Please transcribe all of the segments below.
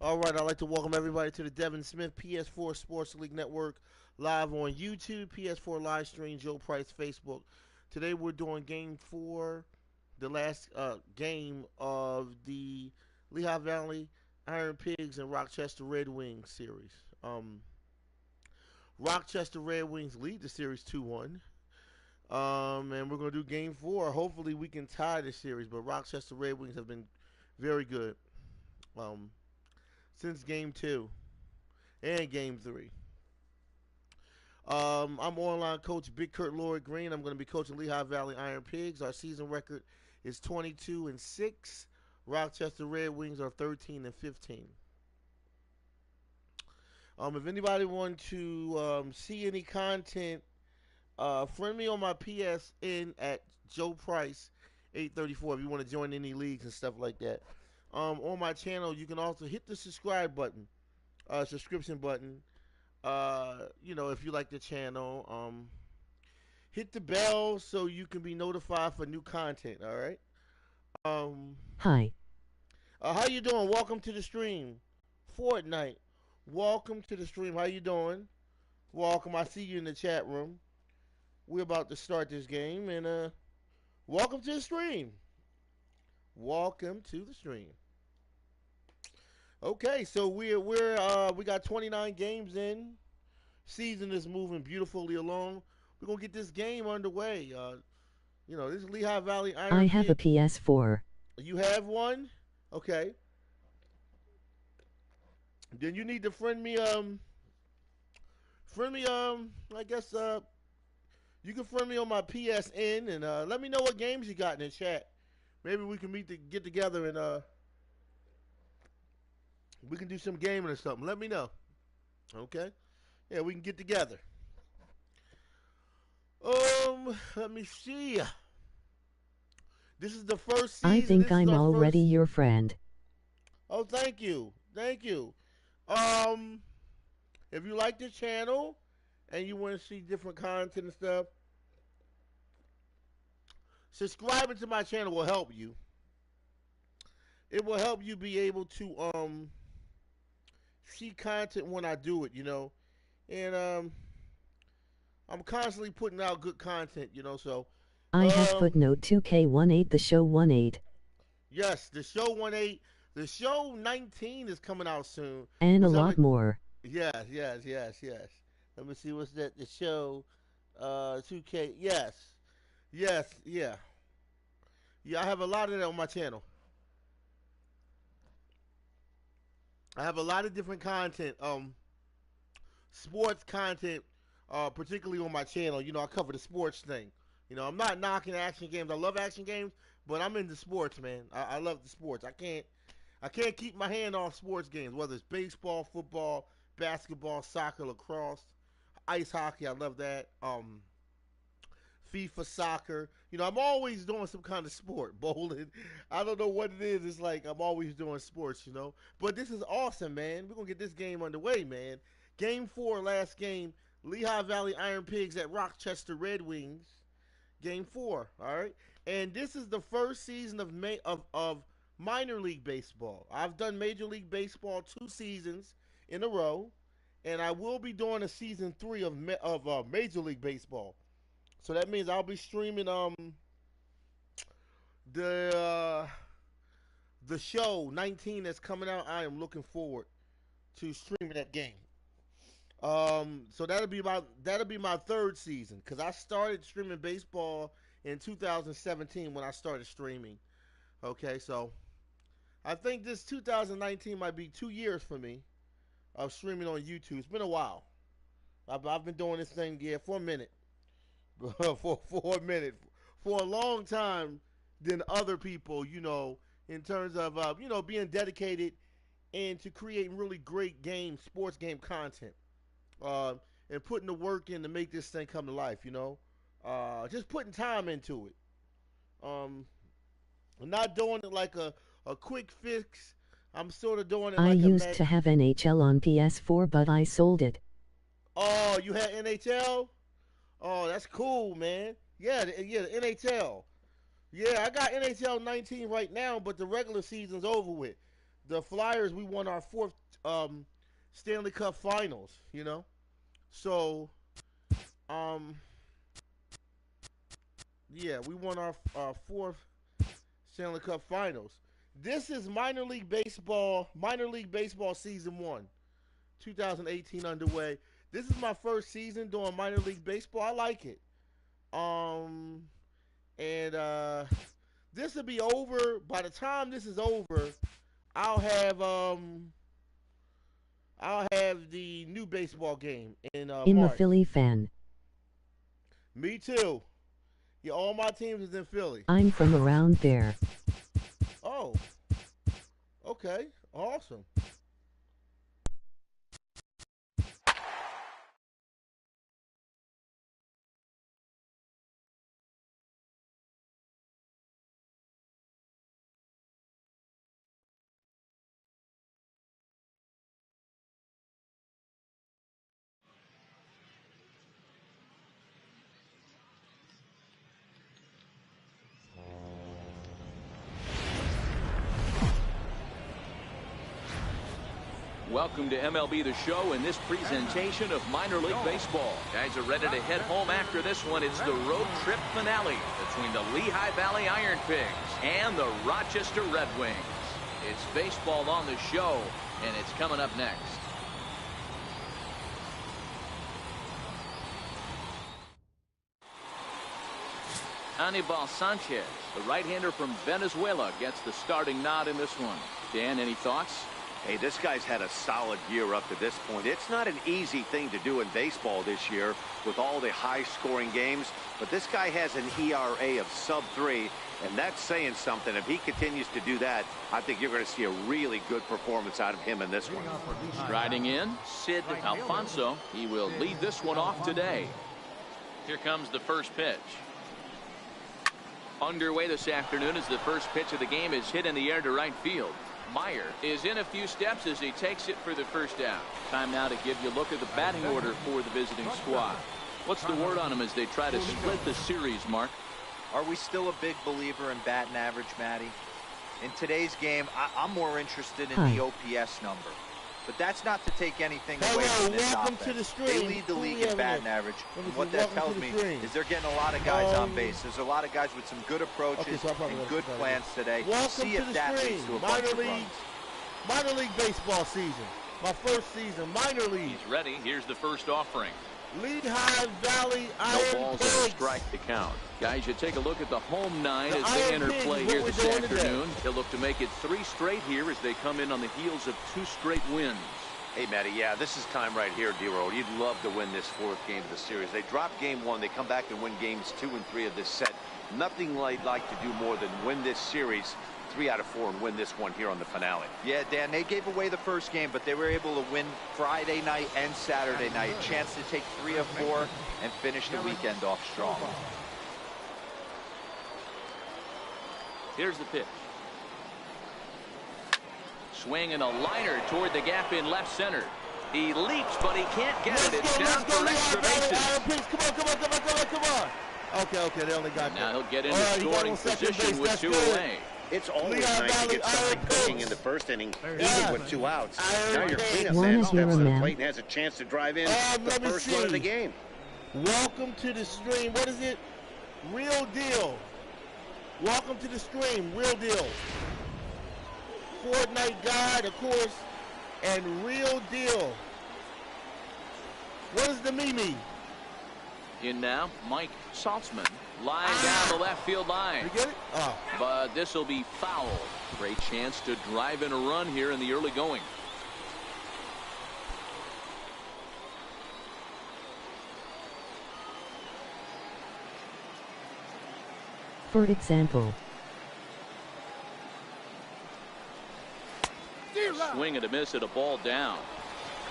All right, I'd like to welcome everybody to the Devin Smith PS4 Sports League Network live on YouTube, PS4 live stream, Joe Price Facebook. Today we're doing game four, the last game of the Lehigh Valley Iron Pigs and Rochester Red Wings series. Rochester Red Wings lead the series 2-1. And we're going to do game four. Hopefully we can tie the series, but Rochester Red Wings have been very good um, since game two and game three. I'm online coach Big Kurt Lloyd Green. I'm going to be coaching Lehigh Valley Iron Pigs. Our season record is 22-6. Rochester Red Wings are 13-15. If anybody wants to see any content, friend me on my PSN at Joe Price 834 if you want to join any leagues and stuff like that. On my channel, you can also hit the subscription button. If you like the channel, hit the bell so you can be notified for new content. All right. Um, Hi. how you doing? Welcome to the stream. Fortnite. Welcome to the stream. How you doing? Welcome. I see you in the chat room. We're about to start this game, and welcome to the stream. Welcome to the stream. Okay, so we got 29 games in. Season is moving beautifully along. We're gonna get this game underway. This is Lehigh Valley I Iron have a Pig. PS4. You have one? Okay. Then you need to I guess you can friend me on my PSN and let me know what games you got in the chat. Maybe we can get together and we can do some gaming or something. Let me know. Okay? Yeah, we can get together. Let me see. This is the first I season. think This is I'm our already first. your friend. Oh, thank you. Thank you. Um, if you like the channel and you want to see different content and stuff, subscribing to my channel will help you. It will help you be able to see content when I do it, And I'm constantly putting out good content, so I have um footnote 2K18 the show 18. yes, the show 18, the show 19 is coming out soon, And a which I'm lot more. yes. Let me see what's that the show 2K. Yes. Yes, yeah. Yeah, I have a lot of that on my channel. I have a lot of different content, sports content, particularly on my channel. I cover the sports thing. I'm not knocking action games. I love action games, but I'm into sports, man. I love the sports. I can't keep my hand off sports games, whether it's baseball, football, basketball, soccer, lacrosse, ice hockey. I love that. FIFA soccer. I'm always doing some kind of sport. Bowling. I don't know what it is. It's like I'm always doing sports. But this is awesome, man. We're gonna get this game underway, man. Game four, last game. Lehigh Valley Iron Pigs at Rochester Red Wings. Game four. All right. And this is the first season of minor league baseball. I've done Major League Baseball 2 seasons in a row, and I will be doing a season three of Major League Baseball. So that means I'll be streaming the uh, the show 19 that's coming out. I am looking forward to streaming that game. So that'll be my third season because I started streaming baseball in 2017 when I started streaming. Okay, so I think this 2019 might be 2 years for me of streaming on YouTube. It's been a while. I've been doing this thing for a minute. for a minute, for a long time than other people, in terms of being dedicated and to creating really great sports game content, uh, and putting the work in to make this thing come to life. Just putting time into it. Um, I'm not doing it like a quick fix. I'm sort of doing it I like a used med. to have NHL on PS4 but I sold it. Oh, you had NHL? Oh, that's cool, man. Yeah, the NHL. Yeah, I got NHL 19 right now, but the regular season's over with. the Flyers, we won our fourth Stanley Cup Finals. You know, so yeah, we won our fourth Stanley Cup Finals. This is minor league baseball season 1, 2018 underway. This is my first season doing minor league baseball. I like it. And this will be over by the time this is over. I'll have the new baseball game in I'm a March. Philly fan. Me too. Yeah, all my teams is in Philly. I'm from around there. Oh, okay, awesome. Welcome to MLB The Show and this presentation of minor league baseball. Guys are ready to head home after this one. It's the road trip finale between the Lehigh Valley Iron Pigs and the Rochester Red Wings. It's baseball on the show, and it's coming up next. Anibal Sanchez, the right-hander from Venezuela, gets the starting nod in this one. Dan, any thoughts? Hey, this guy's had a solid year up to this point. It's not an easy thing to do in baseball this year with all the high-scoring games, but this guy has an ERA of sub-3, and that's saying something. If he continues to do that, I think you're going to see a really good performance out of him in this one. Riding in, Sid Alfonso. He will lead this one off today. Here comes the first pitch. Underway this afternoon as the first pitch of the game is hit in the air to right field. Meyer is in a few steps as he takes it for the first out. Time now to give you a look at the batting order for the visiting squad. What's the word on them as they try to split the series, Mark? Are we still a big believer in batting average, Matty? In today's game, I'm more interested in the OPS number. But that's not to take anything away from this offense. They lead the league in batting average. And what that tells me is they're getting a lot of guys on base. There's a lot of guys with some good approaches and good plans today. See if that leads to a bunch of runs. Minor league baseball season. My first season, minor league. He's ready. Here's the first offering. Lehigh Valley No Iron balls Pigs. and strike to count. Guys, you take a look at the home nine as they enter play here this afternoon. They'll look to make it 3 straight here as they come in on the heels of 2 straight wins. Hey, Matty, yeah, this is time right here, D-Road. You'd love to win this 4th game of the series. They drop game 1. They come back and win games 2 and 3 of this set. Nothing they'd like to do more than win this series 3 out of 4 and win this one here on the finale. Yeah, Dan, they gave away the first game, but they were able to win Friday night and Saturday night. A chance to take 3 of 4 and finish the weekend off strong. Here's the pitch. Swing and a liner toward the gap in left center. He leaps, but he can't get it. It's down for extra bases. Come on. Okay, they only got now he'll get into scoring position with 2 away. It's always nice to get something cooking in the first inning, even with 2 outs. Now your cleanup man steps to the plate and has a chance to drive in the first run of the game. Welcome to the stream. What is it? Real deal. Welcome to the stream. Real deal. Fortnite Guide, of course, and Real Deal. What is the Mimi? In now, Mike Saltzman, lying down the left field line. You get it? Oh. But this will be foul. Great chance to drive in a run here in the early going. For example, swing and a miss at a ball down.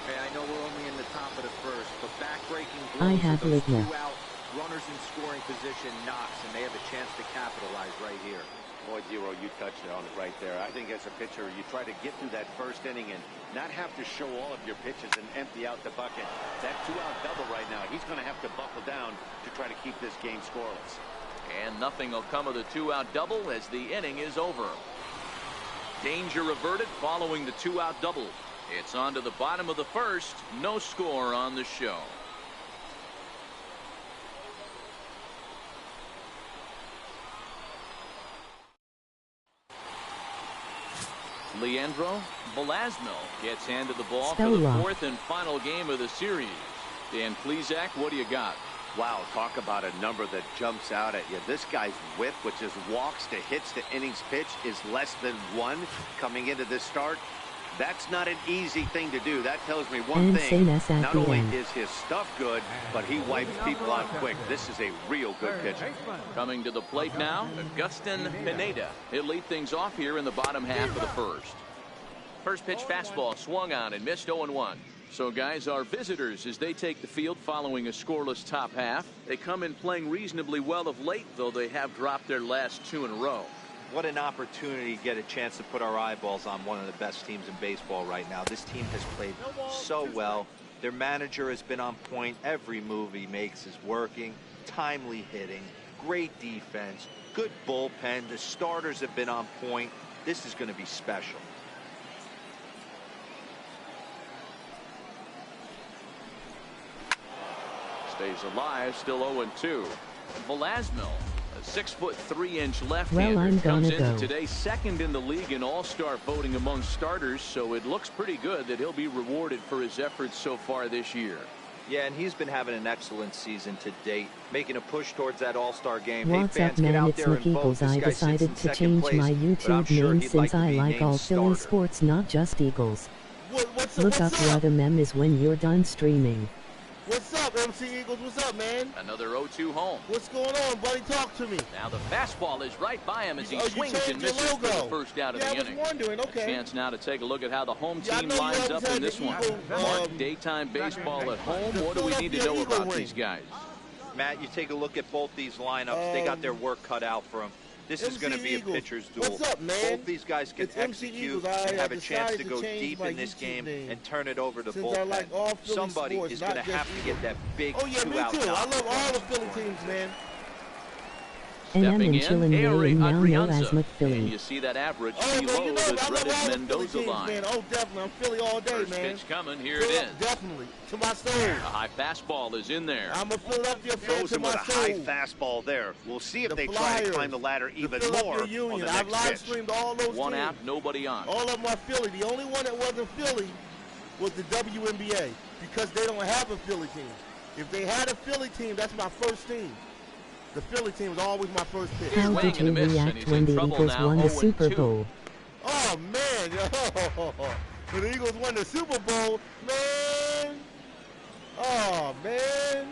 Okay, I know we're only in the top of the first, but back-breaking I blows have with those Ligna. 2 out, runners in scoring position, knocks, and they have a chance to capitalize right here. Boy, Dero, you touched on it right there. I think as a pitcher, you try to get through that first inning and not have to show all of your pitches and empty out the bucket. That 2-out double right now, he's going to have to buckle down to try to keep this game scoreless. And nothing will come of the 2-out double as the inning is over. Danger averted following the 2-out double. It's on to the bottom of the first. No score on the show. Leandro Velasno gets handed the ball for the fourth and final game of the series. Dan Plesac, what do you got? Wow, talk about a number that jumps out at you. This guy's whip, which is walks to hits to innings pitch, is less than 1 coming into this start. That's not an easy thing to do. That tells me one thing. Not only is his stuff good, but he wipes people out quick. This is a real good pitcher. Coming to the plate now, Agustin Pineda. He'll lead things off here in the bottom half of the first. First pitch fastball swung on and missed 0-1. So, guys, our visitors, as they take the field following a scoreless top half, they come in playing reasonably well of late, though they have dropped their last 2 in a row. What an opportunity to get a chance to put our eyeballs on one of the best teams in baseball right now. This team has played so well. Their manager has been on point. Every move he makes is working. Timely hitting, great defense, good bullpen. The starters have been on point. This is going to be special. Stays alive, still 0-2. Velasno, a 6'3" left-hander, comes into today second in the league in all-star voting among starters, so it looks pretty good that he'll be rewarded for his efforts so far this year. Yeah, and he's been having an excellent season to date, making a push towards that all-star game. What's up, man? It's McEagles. I decided to change my YouTube name since I like all Philly sports, not just Eagles. Look up what a mem is when you're done streaming. What's up, MC Eagles? What's up, man? Another 0-2 home. What's going on, buddy? Talk to me. Now the fastball is right by him as he swings and misses for the first out of the inning. I was wondering, okay. A chance now to take a look at how the home team lines up in this one. Mark, daytime baseball at home. What do we need to know about these guys? Matt, you take a look at both these lineups. They got their work cut out for them. This is going to be a pitcher's duel. What's up, man? Both these guys can execute and have a chance to go deep in this game and turn it over to bullpen. Like somebody is going to have to get that big 2-out. Me too. I love all the Philly teams, man. And I'm in chillin' now known as McPhilly. And you see that average below the dreaded Mendoza line. Man. Oh, definitely. I'm Philly all day, First man. Pitch coming. Here it is. Definitely. To my soul. A high fastball is in there. I'm a Philadelphia fan Goes to in my with a soul. high fastball there. We'll see if they try to climb the ladder even more on the next I've live streamed all those One teams. out, nobody on. All of them are Philly. The only one that wasn't Philly was the WNBA because they don't have a Philly team. If they had a Philly team, that's my first team. The Philly team was always my first pick. How did you react when the Eagles won the Super Bowl? Oh, man. When the Eagles won the Super Bowl, man. Oh, man.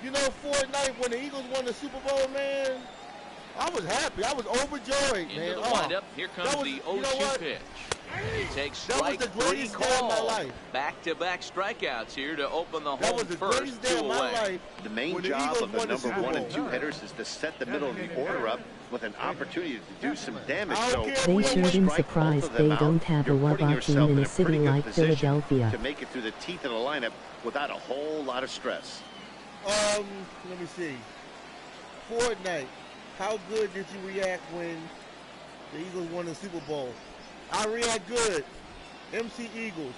You know, Fortnite, when the Eagles won the Super Bowl, man, I was happy. I was overjoyed, man. Into the windup. Here comes the 0-2 pitch. And he takes strike 3 call. Back-to-back strikeouts here to open the home first 2 away. The main job of the number 1 and 2 hitters is to set the middle of the order up with an opportunity to do some damage. So they sure been surprised they don't have a Wabash team in a city like Philadelphia. To make it through the teeth of the lineup without a whole lot of stress. Let me see. Fortnite, how good did you react when the Eagles won the Super Bowl? I react good. MC Eagles,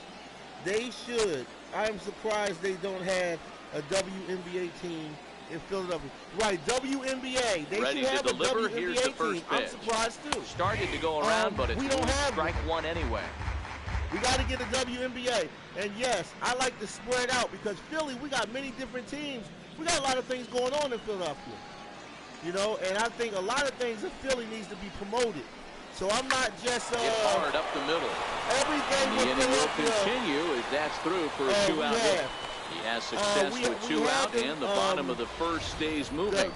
they should. I am surprised they don't have a WNBA team in Philadelphia. Right, WNBA. They Ready should have to deliver. A WNBA Here's the first team. pitch. I'm surprised too. Started to go around, but it's strike 1 anyway. We got to get a WNBA. And yes, I like to spread out because Philly, we got many different teams. We got a lot of things going on in Philadelphia. You know, and I think a lot of things in Philly needs to be promoted. So I'm not just hard up the middle. Every game the inning will continue as that's through for a 2-out hit. He has success with 2 out, and the bottom of the first stays moving.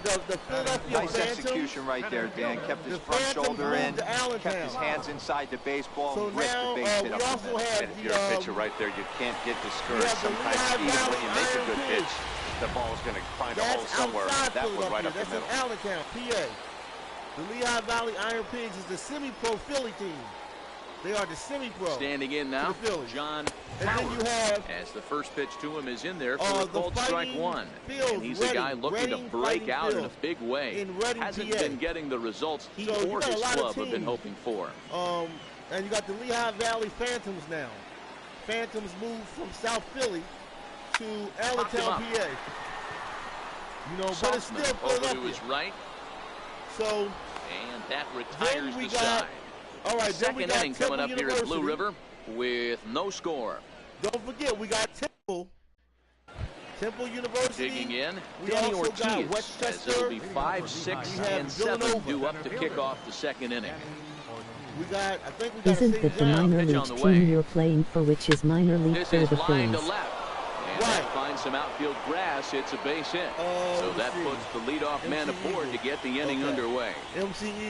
Nice execution right there, Dan. Kept his front shoulder in, kept his hands inside the baseball, and ripped the base hit up the middle. And if you're a pitcher right there, you can't get discouraged. Sometimes even when you make a good pitch, the ball is going to find a hole somewhere. That was right up the middle. That's in Allentown, PA. The Lehigh Valley Iron Pigs is the semi-pro Philly team. They are the semi-pro. Standing in now, John Howard, then you have, as the first pitch to him is in there for a called strike one. And he's Reading, a guy looking to break out in a big way. In Reading, Hasn't PA. been getting the results he so or his club have been hoping for. And you got the Lehigh Valley Phantoms now. Phantoms moved from South Philly to Allentown, PA. You know, but it's still Philadelphia. Over to his right. So, and that retires the side. All right, second inning coming up here at Blue River with no score. Don't forget, we got Temple University. Digging in, we Danny also got Ortiz, Rochester. as it'll be 5, 6, and 7 due up to kick off the second inning. We got, I think we got Isn't that the minor league team you're playing for, which is minor league this for is the line Phillies? to left. And that finds some outfield grass. It's a base hit. So that puts the leadoff man aboard to get the inning underway.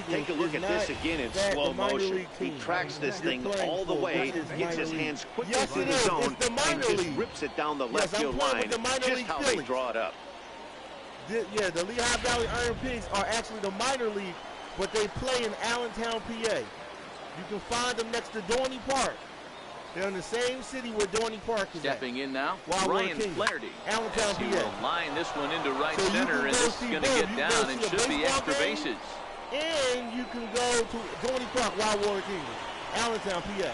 Take a look at this again in slow motion. He tracks this thing all the way, gets his hands quickly through the zone, and just rips it down the left field line. Just how they draw it up. Yeah, the Lehigh Valley Iron Pigs are actually the minor league, but they play in Allentown, PA. You can find them next to Dorney Park. They're in the same city where Dorney Park is Stepping at. in now, Wild Ryan Flaherty. Allentown, He PA. will line this one into right So center, and this is going to get down and should be extra bases. And you can go to Dorney Park, Wild Water Kingdom, Allentown, PA.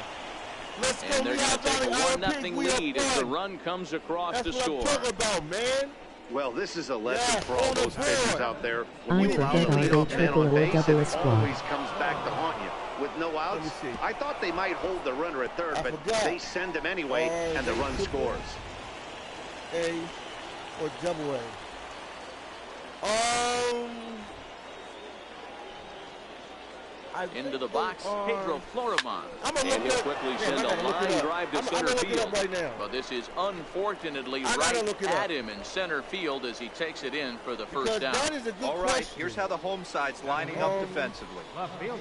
Let's go. And they're going to take a 1-0 lead as the run comes across to score. That's what I'm talking about, man. Well, this is a lesson for all those pitchers out there. I When you forget allow I the go leadoff man triple on or base, double a it squad. always comes back to haunt you. With no outs, I thought they might hold the runner at third, but they send him anyway, and the run scores. A or double A? Into the box, Pedro Florimon. And he'll quickly send a line drive to center field. Right now. But this is unfortunately right at him in center field as he takes it in for the first down. All right, here's how the home side's lining up defensively.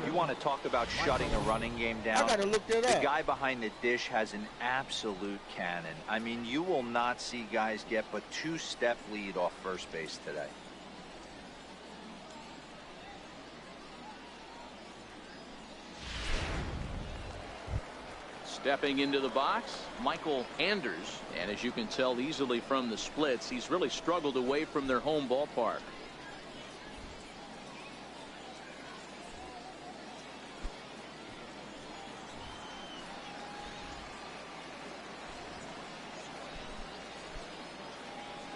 You want to talk about shutting a running game down? I gotta look that up. The guy behind the dish has an absolute cannon. I mean, you will not see guys get but 2-step lead off first base today. Stepping into the box, Michael Anders. And as you can tell easily from the splits, he's really struggled away from their home ballpark.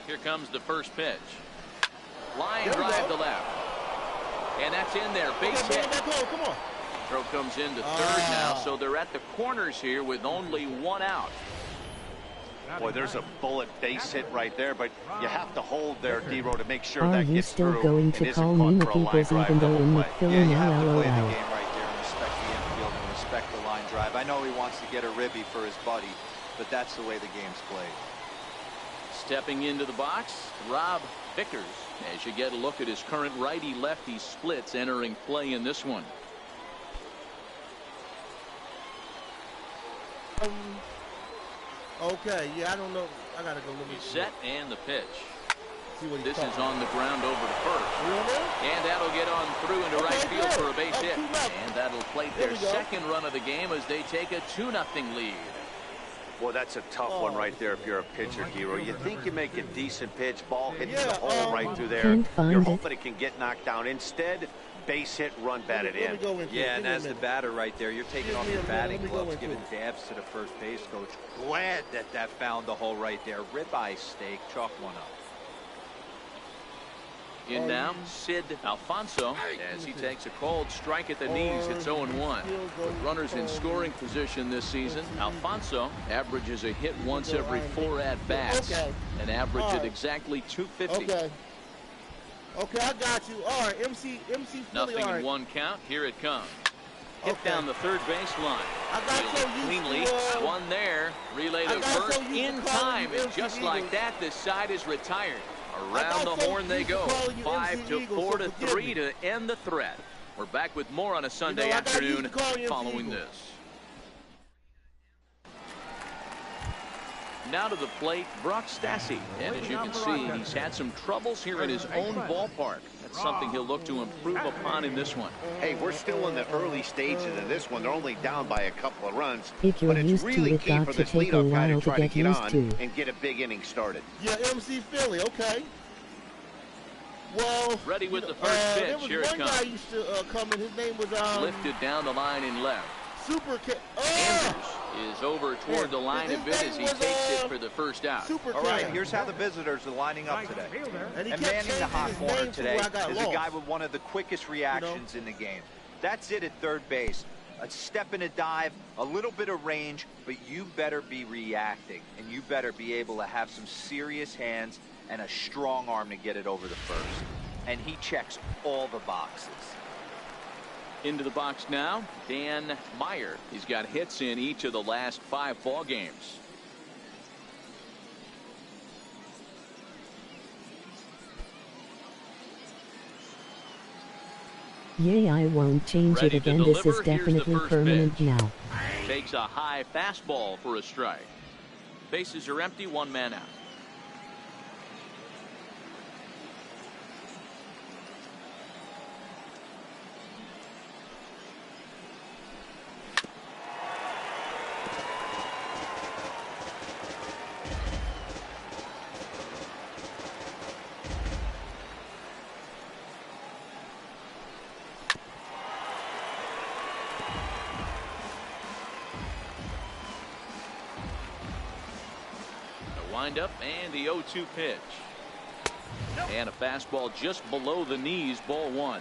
Here comes the first pitch. Line drive to left. And that's in there. Base hit. Come on. Throw comes into third now, so they're at the corners here with only one out. Boy, there's a bullet base hit right there, but you have to hold there, D-Row, to make sure Are that you gets still through. going to call me McEagles even though in McPhilly You have to now play the LOL? game right there and respect the infield and respect the line drive. I know he wants to get a ribby for his buddy, but that's the way the game's played. Stepping into the box, Rob Vickers. As you get a look at his current righty-lefty splits entering play in this one. Okay, yeah, I don't know. I gotta go look at set and the pitch. This talking. is on the ground over to first. And that'll get on through into right field for a base hit. And that'll plate their second run of the game as they take a 2-0 lead. Well, that's a tough one right there if you're a pitcher, D-Row. You think you make a decent pitch, ball hits the hole right through there. You're hoping it can get knocked down. Instead, base hit, run batted in. Yeah, and as the batter right there, you're taking off your batting gloves, giving dabs to the first base coach. Glad that found the hole right there. Ribeye steak, chalk one up. In now, Sid Alfonso, as he takes a cold strike at the knees. It's 0-1. With runners in scoring position this season, Alfonso averages a hit once every 4 at-bats. An average at exactly 250. Okay, I got you. All right, MC Philly. Nothing in one count. Here it comes. Hit down the third base line. I got so cleanly. One there. Relay to first in time. And just like that, this side is retired. Around the horn they go. 5-4-3 to end the threat. We're back with more on a Sunday afternoon following this. Now to the plate, Brock Stassi. And as you can see, he's had some troubles here in his own ballpark. That's something he'll look to improve upon in this one. Hey, we're still in the early stages of this one. They're only down by a couple of runs. If you're but it's used really to it, key got for to this take a leadoff guy to while to try to get get used on to. and get a big inning started. Yeah, MC Philly, okay. Well, ready with the first pitch. Here it comes. One guy used to come in. His name was lifted down the line in left. Andrews is over toward the line a bit as he takes it for the first out. All right, here's how the visitors are lining up today. And manning the hot corner today is a guy with one of the quickest reactions in the game. That's it at third base. A step and a dive, a little bit of range, but you better be reacting, and you better be able to have some serious hands and a strong arm to get it over the first. And he checks all the boxes. Into the box now, Dan Meyer. He's got hits in each of the last 5 ball games. Yay, I won't change it again. This is definitely permanent now. Takes a high fastball for a strike. Bases are empty, 1 man out. Up and the 0-2 pitch. And a fastball just below the knees, ball 1.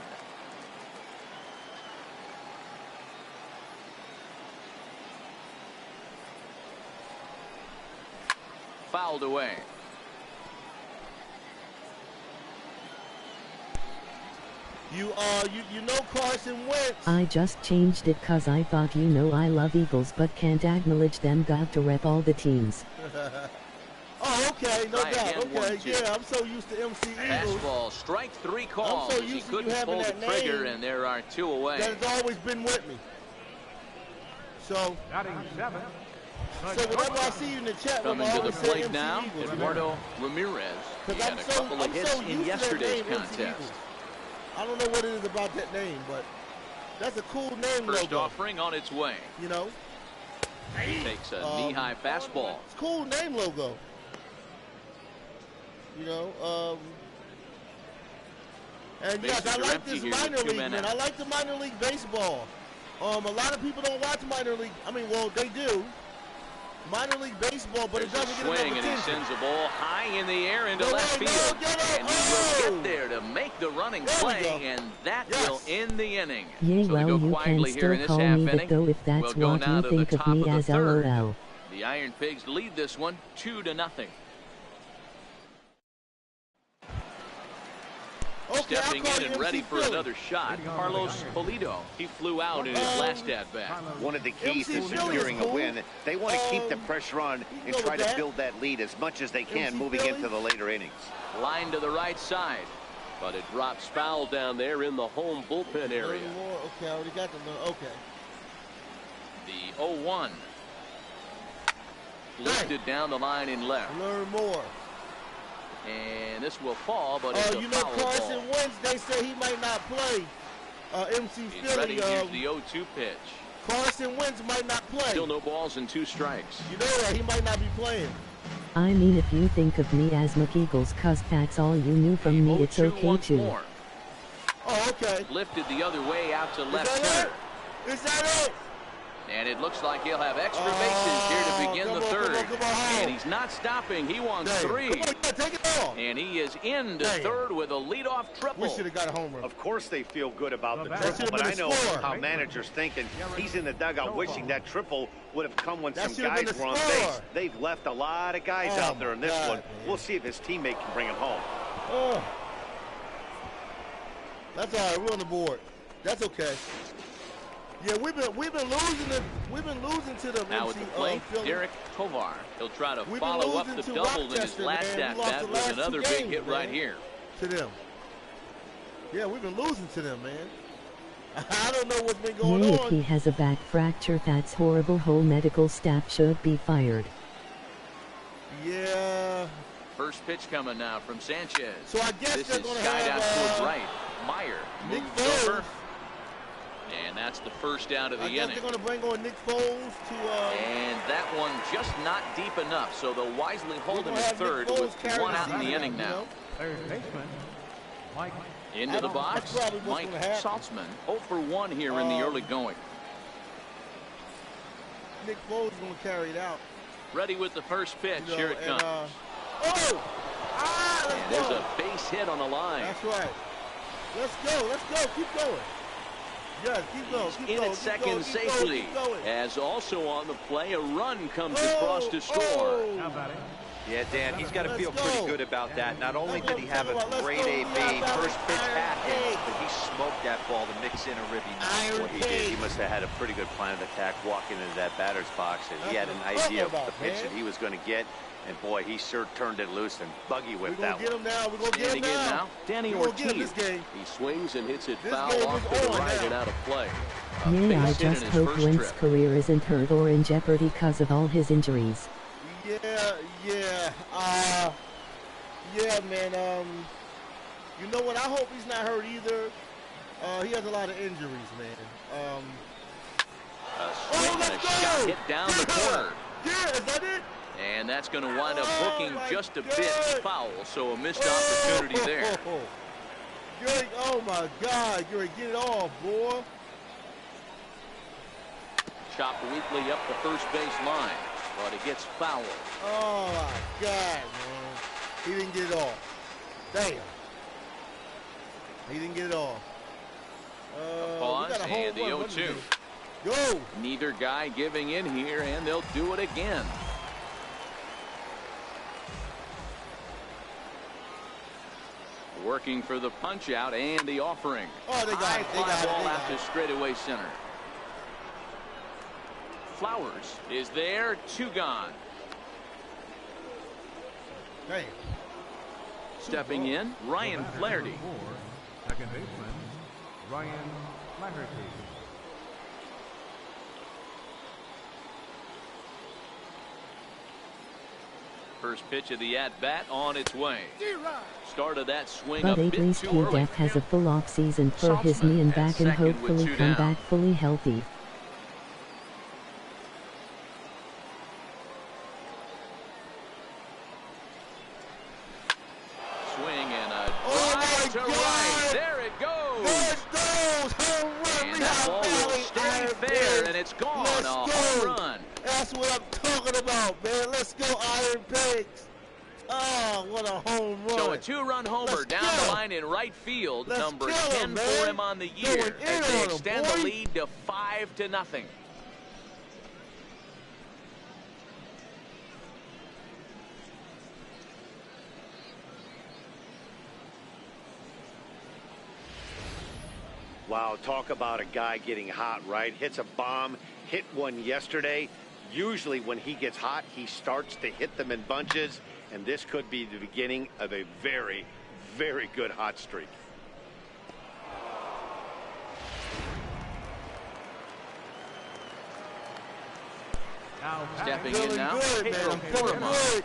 Fouled away. You know Carson Wentz. I just changed it cause I thought I love Eagles but can't acknowledge them. Got to rep all the teams. Oh, okay, no doubt. Okay, yeah, I'm so used to MC Eagles. Fastball, strike 3 calls. I'm so used he couldn't pull the trigger, and there are 2 away. That has always been with me. So, whenever I see you in the chat room, coming to the plate now, Eduardo Ramirez. He had a couple of hits in yesterday's contest. I don't know what it is about that name, but that's a cool name. First offering on its way. He takes a knee-high fastball. It's a cool name logo. And yes, I like this minor league, man. I like the minor league baseball. A lot of people don't watch minor league. I mean, well, they do. Minor league baseball, but it doesn't get enough attention. And he sends the ball high in the air into left field. And he will get there to make the running play, and that will end the inning. Yeah, well, you can still call me that though if that's what you think of me as LOL. The Iron Pigs lead this one 2-0. Stepping in and ready for another shot, Carlos Pulido. He flew out in his last at-bat. One of the keys to securing a win, they want to keep the pressure on and try to build that lead as much as they can moving into the later innings. Line to the right side, but it drops foul down there in the home bullpen area. Okay, I already got them. Okay. The 0-1. Lifted down the line in left. Learn more. And this will fall, but it's a foul Carson ball. Wentz, they say he might not play. MC He's Philly. Here's the 0-2 pitch. Carson Wentz might not play. Still no balls and 2 strikes. You know that he might not be playing. I mean, if you think of me as McEagles, cause that's all you knew from me, it's okay too. More. Oh, okay. Lifted the other way out to left center. Is that it? And it looks like he'll have extra bases here to begin the third. Come on. And he's not stopping. He wants 3. Come on, take it all. And he is into third with a leadoff triple. We should have got a home run. Of course they feel good about the triple, but I know how managers think, and he's in the dugout wishing that triple would have come when some guys were on base. They've left a lot of guys out there in this one. Man. We'll see if his teammate can bring him home. Oh. That's all right. We're on the board. That's okay. Yeah, we've been losing to them. Now at the plate, Derek Tovar. He'll try to follow up the double in his last at-bat with another big hit right here. To them. Yeah, we've been losing to them, man. I don't know what's been going on. If he has a back fracture, that's horrible. Whole medical staff should be fired. Yeah. First pitch coming now from Sanchez. So I guess this they're is going to skied have out towards right. Meyer Nick moves Foles. over. And that's the first out of the inning. They're going to bring on Nick Foles to... And that one just not deep enough, so they'll wisely hold him at third with one out in the inning now. Third baseman, Mike. Into the box, Mike Saltzman. 0 for 1 here in the early going. Nick Foles is going to carry it out. Ready with the first pitch. Here it comes. And there's a base hit on the line. That's right. Let's go. Keep going. Yes, keep going. He's in at second safely. As also on the play, a run comes across to score. How about it? Yeah, Dan, he's got to feel pretty good about that. Not only did he have a great AB first pitch at him, but he smoked that ball to mix in a ribby. What he did, he must have had a pretty good plan of attack walking into that batter's box, and he had an idea of the pitch that he was going to get. And boy, he sure turned it loose and buggy whipped that one. We're going to get him now. We're going to get him now. Danny Ortiz. He swings and hits it foul off to the right and out of play. Yeah, I just hope Wentz' career isn't hurt or in jeopardy because of all his injuries. Yeah, man. You know what? I hope he's not hurt either. He has a lot of injuries, man. A swing and a shot hit down the corner. Yeah, is that it? And that's going to wind up hooking just a bit foul, so a missed opportunity there. Oh my God, you're get it off, boy. Chopped weakly up the first base line, but it gets fouled. Oh my God, man. He didn't get it off. Damn. He didn't get it off. Pause and the 0-2. Go. Neither guy giving in here, and they'll do it again. Working for the punch out and the offering. Oh, they got it. They got ball it. out to straightaway center. Flowers is there, 2 gone. Hey. Stepping in, Ryan Flaherty. Second baseman, Ryan Flaherty. First pitch of the at-bat on its way. Started that swing But a at bit least too he early. has a full off-season for his knee and back and hopefully come back fully healthy. Swing and a drive to right. There it goes. There it goes. Home run. And that ball will stay fair, and it's gone. Let's A go. home run. That's what I'm talking about, man. Let's go, Iron Pigs. Oh, what a home run. So a 2-run homer Let's down go. the line in right field. Let's Number kill 10 him, for man. him on the Going year in as they on him, extend boy. the lead to 5-0. Wow, talk about a guy getting hot, right? Hits a bomb, hit one yesterday. Usually when he gets hot, he starts to hit them in bunches, and this could be the beginning of a very, very good hot streak. Now Stepping in now, good, Pedro man. Feeling Portman. good.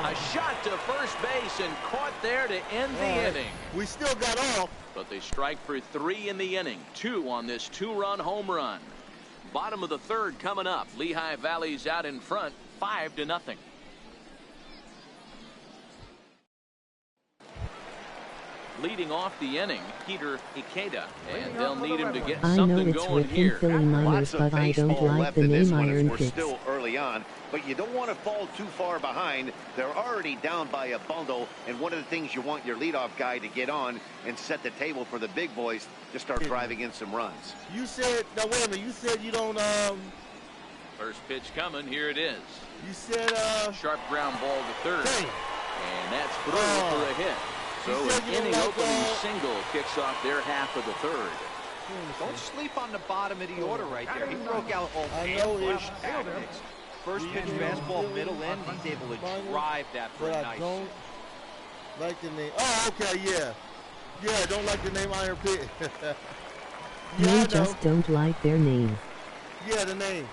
A shot to first base and caught there to end the inning. We still got off. But they strike for 3 in the inning. 2 on this 2-run home run. Bottom of the 3rd coming up. Lehigh Valley's out in front, 5-0. Leading off the inning, Peter Ikeda, and they'll need him to get I know something it's going within here. Philly Miners, Lots of but I don't baseball like left the in this name one as Iron we're Pigs. still early on, but you don't want to fall too far behind. They're already down by a bundle, and one of the things you want your leadoff guy to get on and set the table for the big boys to start driving in some runs. You said, now wait a minute, you said you don't, First pitch coming, here it is. you said, Sharp ground ball to 3rd. dang. And that's through for a hit. So You said an you don't inning like opening that. single kicks off their half of the 3rd. Don't sleep on the bottom of the order right there. He broke out all I know ambush it. tactics. First pitch fastball, middle end, he's able to drive that for But a I nice. don't like the name. Oh, okay, yeah. Yeah, don't like the name Iron Pig. You I know. just don't like their name. Yeah, the name.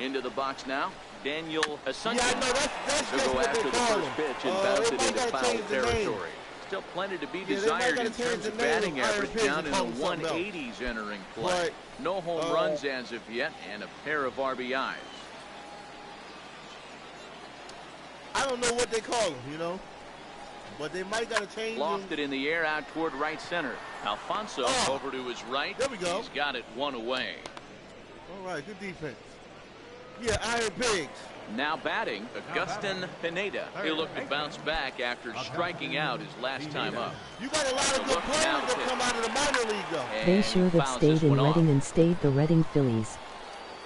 Into the box now, Daniel Asuncion. Yeah, I know, that's He'll go what after they the call first him. pitch and bounce it into foul change the name. territory. Still plenty to be Yeah, desired gotta in change terms the of name batting of Iron average, Pigs down and in call the him something else. 180s entering play. No home runs as of yet, and a pair of RBIs. I don't know what they call him, you know, but they might gotta change him. Lofted in the air out toward right center. Alfonso over to his right. There we go. He's got it one away. All right, good defense. Yeah, Iron Pigs. Now batting, Agustin Pineda. He'll look to bounce back after striking out his last time up. You got a lot of good players that come out of the minor league, though. They should have stayed in Reading and stayed the Reading Phillies.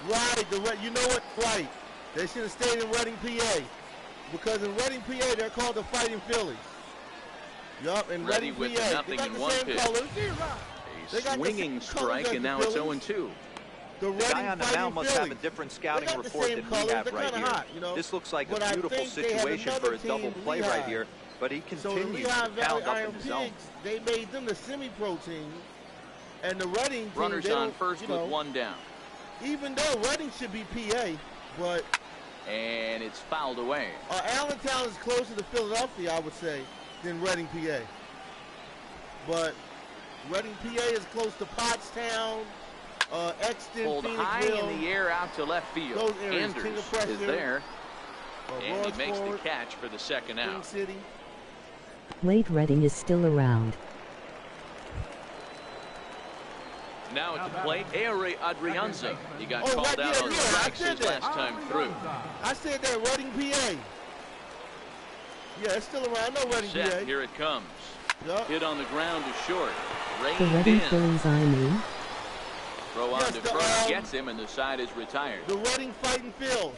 Right, you know what? Right. They should have stayed in Reading, PA. Because in Reading, PA, they're called the Fighting Phillies. Yup, in Ready Reading, with PA. nothing They got in the one same pitch. colors. A swinging strike, and now it's 0-2. The guy on the mound must have a different scouting report than we have right here. Hot, you know? This looks like a beautiful situation for a double play right here, but he continues to pound up in the zone. They made them the semi-pro team, and the Reading team, runners on first with one down. Even though Reading should be PA, but and it's fouled away. Allentown is closer to Philadelphia, I would say, than Reading, PA. But Reading, PA is close to Pottstown, Exton, pulled high in the air out to left field. Anders is there, and he makes the catch for the second out. City. Late Reading is still around. Now at the plate, Aire Adrianza. He got called out on strikes his last time through. I said that, Reading, PA. Yeah, it's still around. I know Reading, PA. Here it comes. Yep. Hit on the ground to short. The Reading Phillies, I mean. Throw on to first, gets him, and the side is retired. The Reading Fighting Phils.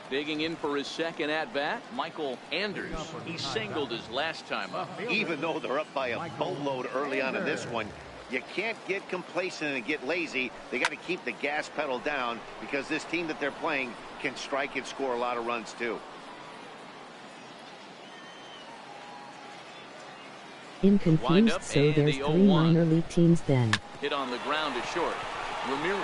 Digging in for his second at-bat, Michael Anders. He singled his last time up. Even though they're up by a boatload early on in this one, you can't get complacent and get lazy. They got to keep the gas pedal down because this team that they're playing can strike and score a lot of runs too. Confused, so there's 3 minor league teams then. Hit on the ground to short. Ramirez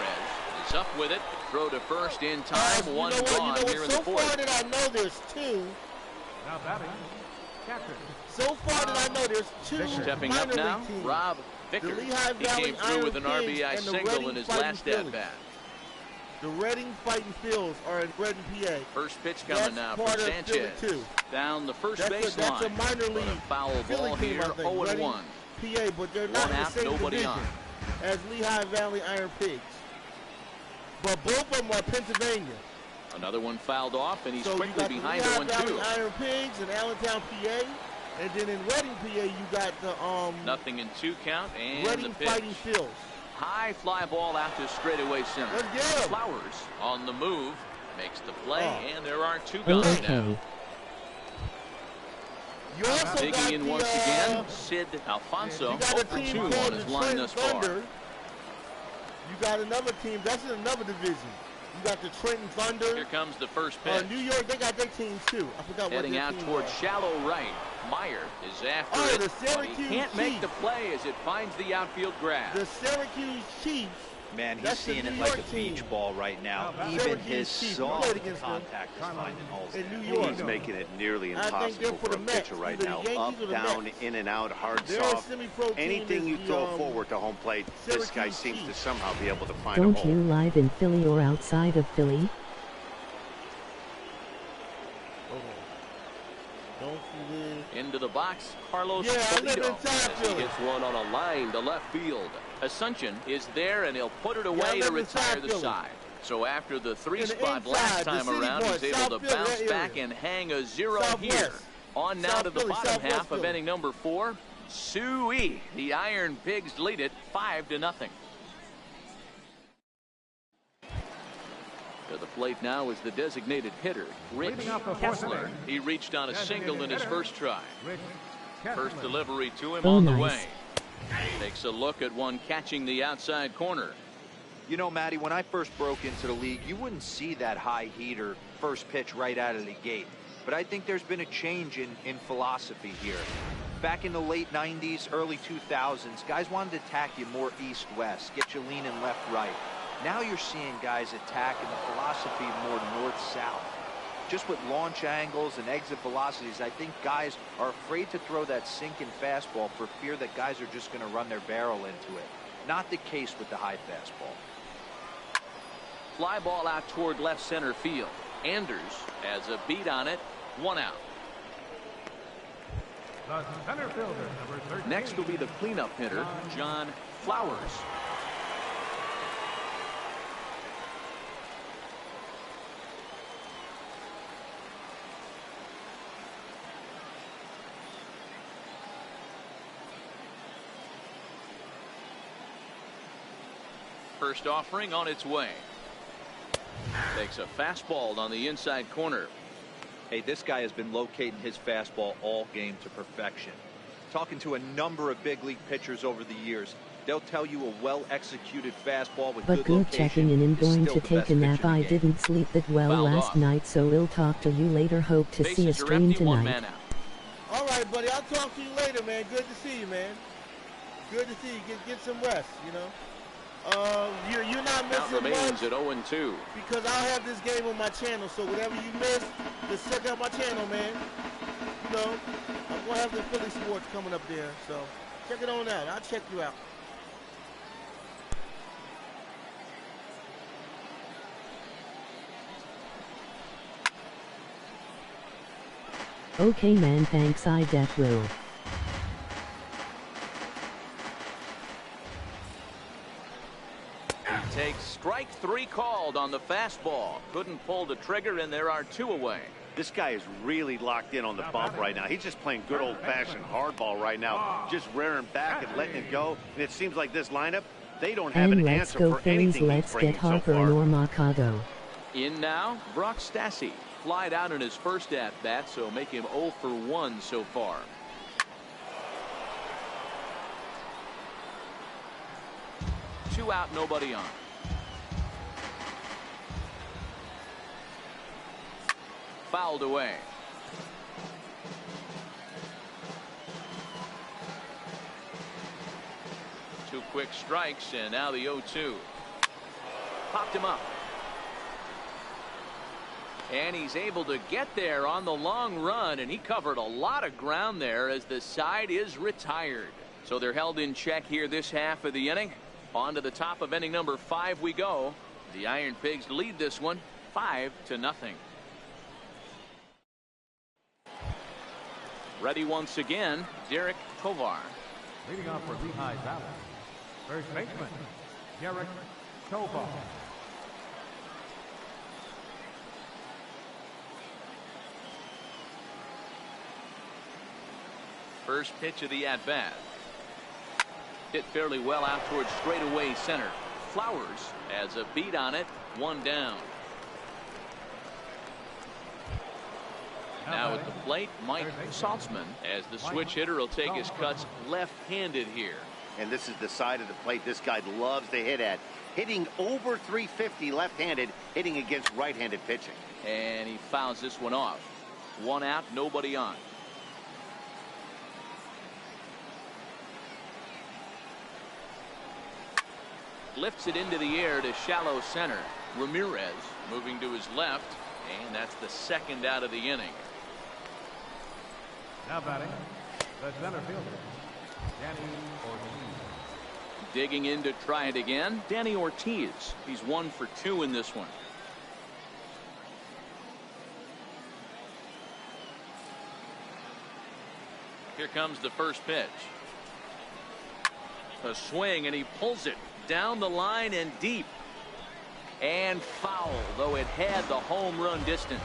is up with it. Throw to first in time. One gone here in the fourth. So far that I know there's 2. Now batting, catcher. So far that I know there's 2 Stepping minor up now, league teams. Rob Vickers. He came through with an RBI single in his last at-bat. The Reading Fighting Phils are in Reading, PA. First pitch coming now for Sanchez. Down the first base line. That's a minor league foul ball here, 0-1. PA, but they're not in the same division as Lehigh Valley Iron Pigs. But both of them are Pennsylvania. Another one fouled off, and he's so quickly behind the 1-2. Valley Iron Pigs in Allentown, PA. And then in Reading, PA, you got the nothing in 2 count, and Reading the pitch. Fighting Phils. High fly ball out to straightaway center. Let's get him. Flowers on the move, makes the play, and there are 2 gone now. You also digging in once again, Sid Alfonso. You got a team 2 called on his the line Trenton thus far. Thunder. You got another team, that's in another division. You got the Trenton Thunder. Here comes the first pitch. New York, they got their team too. I forgot heading what out towards shallow right. Meyer is after it, the but Syracuse he can't make the play as it finds the outfield grass. The Syracuse Chiefs. Man, he's seeing it like a beach ball right now. Even his soft contact is finding holes there. He's making it nearly impossible for a pitcher right now. Up, down, in and out, hard, soft. Anything you throw forward to home plate, this guy seems to somehow be able to find a hole. Don't you live in Philly or outside of Philly? Into the box, Carlos Toledo. He gets one on a line to left field. Asuncion is there, and he'll put it away to retire the side. So after the 3-spot last time around, he's able to bounce back and hang a 0 here. On now to the bottom half of inning number 4. Suey, the Iron Pigs lead it 5-0. To the plate now is the designated hitter, Rich Kessler. He reached on a single in his first try. First delivery to him on the way. Takes a look at one catching the outside corner. You know, Matty, when I first broke into the league, you wouldn't see that high heater first pitch right out of the gate. but I think there's been a change in philosophy here. Back in the late 90s, early 2000s, guys wanted to attack you more east-west, get you leaning left-right. Now you're seeing guys attack in the philosophy more north-south. Just with launch angles and exit velocities, I think guys are afraid to throw that sinking fastball for fear that guys are just going to run their barrel into it. Not the case with the high fastball. Fly ball out toward left center field. Anders has a beat on it. 1 out. The center fielder, number 13. Next will be the cleanup hitter, John Flowers. First offering on its way. Takes a fastball on the inside corner. Hey, this guy has been locating his fastball all game to perfection. Talking to a number of big league pitchers over the years, they'll tell you a well-executed fastball with but good checking in. I'm going to take a nap. I didn't sleep that well last night, so we'll talk to you later. Hope to see a stream tonight. All right, buddy. I'll talk to you later, man. Good to see you, man. Good to see you. Get some rest, you know. You're not missing Count remains much at 0-2. because I'll have this game on my channel. So whatever you miss, just check out my channel, man. You know, I'm gonna have the Philly sports coming up there, so check it on out. I'll check you out. Okay, man. Thanks. I def will. Takes strike 3 called on the fastball. Couldn't pull the trigger, and there are 2 away. This guy is really locked in on the bump right now. He's just playing good old-fashioned hardball right now, just rearing back and letting it go. And it seems like this lineup, they don't have And an let's answer go for Phillies. anything Let's he's get bringing so Harper far. or Mercado. In now, Brock Stassi. Flied out in his first at-bat, so make him 0 for 1 so far. Two out, nobody on. Fouled away. Two quick strikes, and now the 0-2. Popped him up. And he's able to get there on the long run, and he covered a lot of ground there as the side is retired. So they're held in check here this half of the inning. On to the top of inning number 5 we go. The Iron Pigs lead this one 5-0. Ready once again, Derek Tovar. Leading off for Lehigh Valley, first baseman, Derek Tovar. First pitch of the at-bat. Hit fairly well out towards straightaway center. Flowers has a beat on it. 1 down. Now at the plate, Mike Saltzman, as the switch hitter will take his cuts left-handed here. And this is the side of the plate this guy loves to hit at. Hitting over 350 left-handed, hitting against right-handed pitching. And he fouls this one off. 1 out, nobody on. Lifts it into the air to shallow center. Ramirez moving to his left, and that's the 2nd out of the inning. Now batting, the center fielder, Danny Ortiz. Digging in to try it again, Danny Ortiz. He's 1 for 2 in this one. Here comes the first pitch. A swing, and he pulls it down the line and deep. And foul, though it had the home run distance.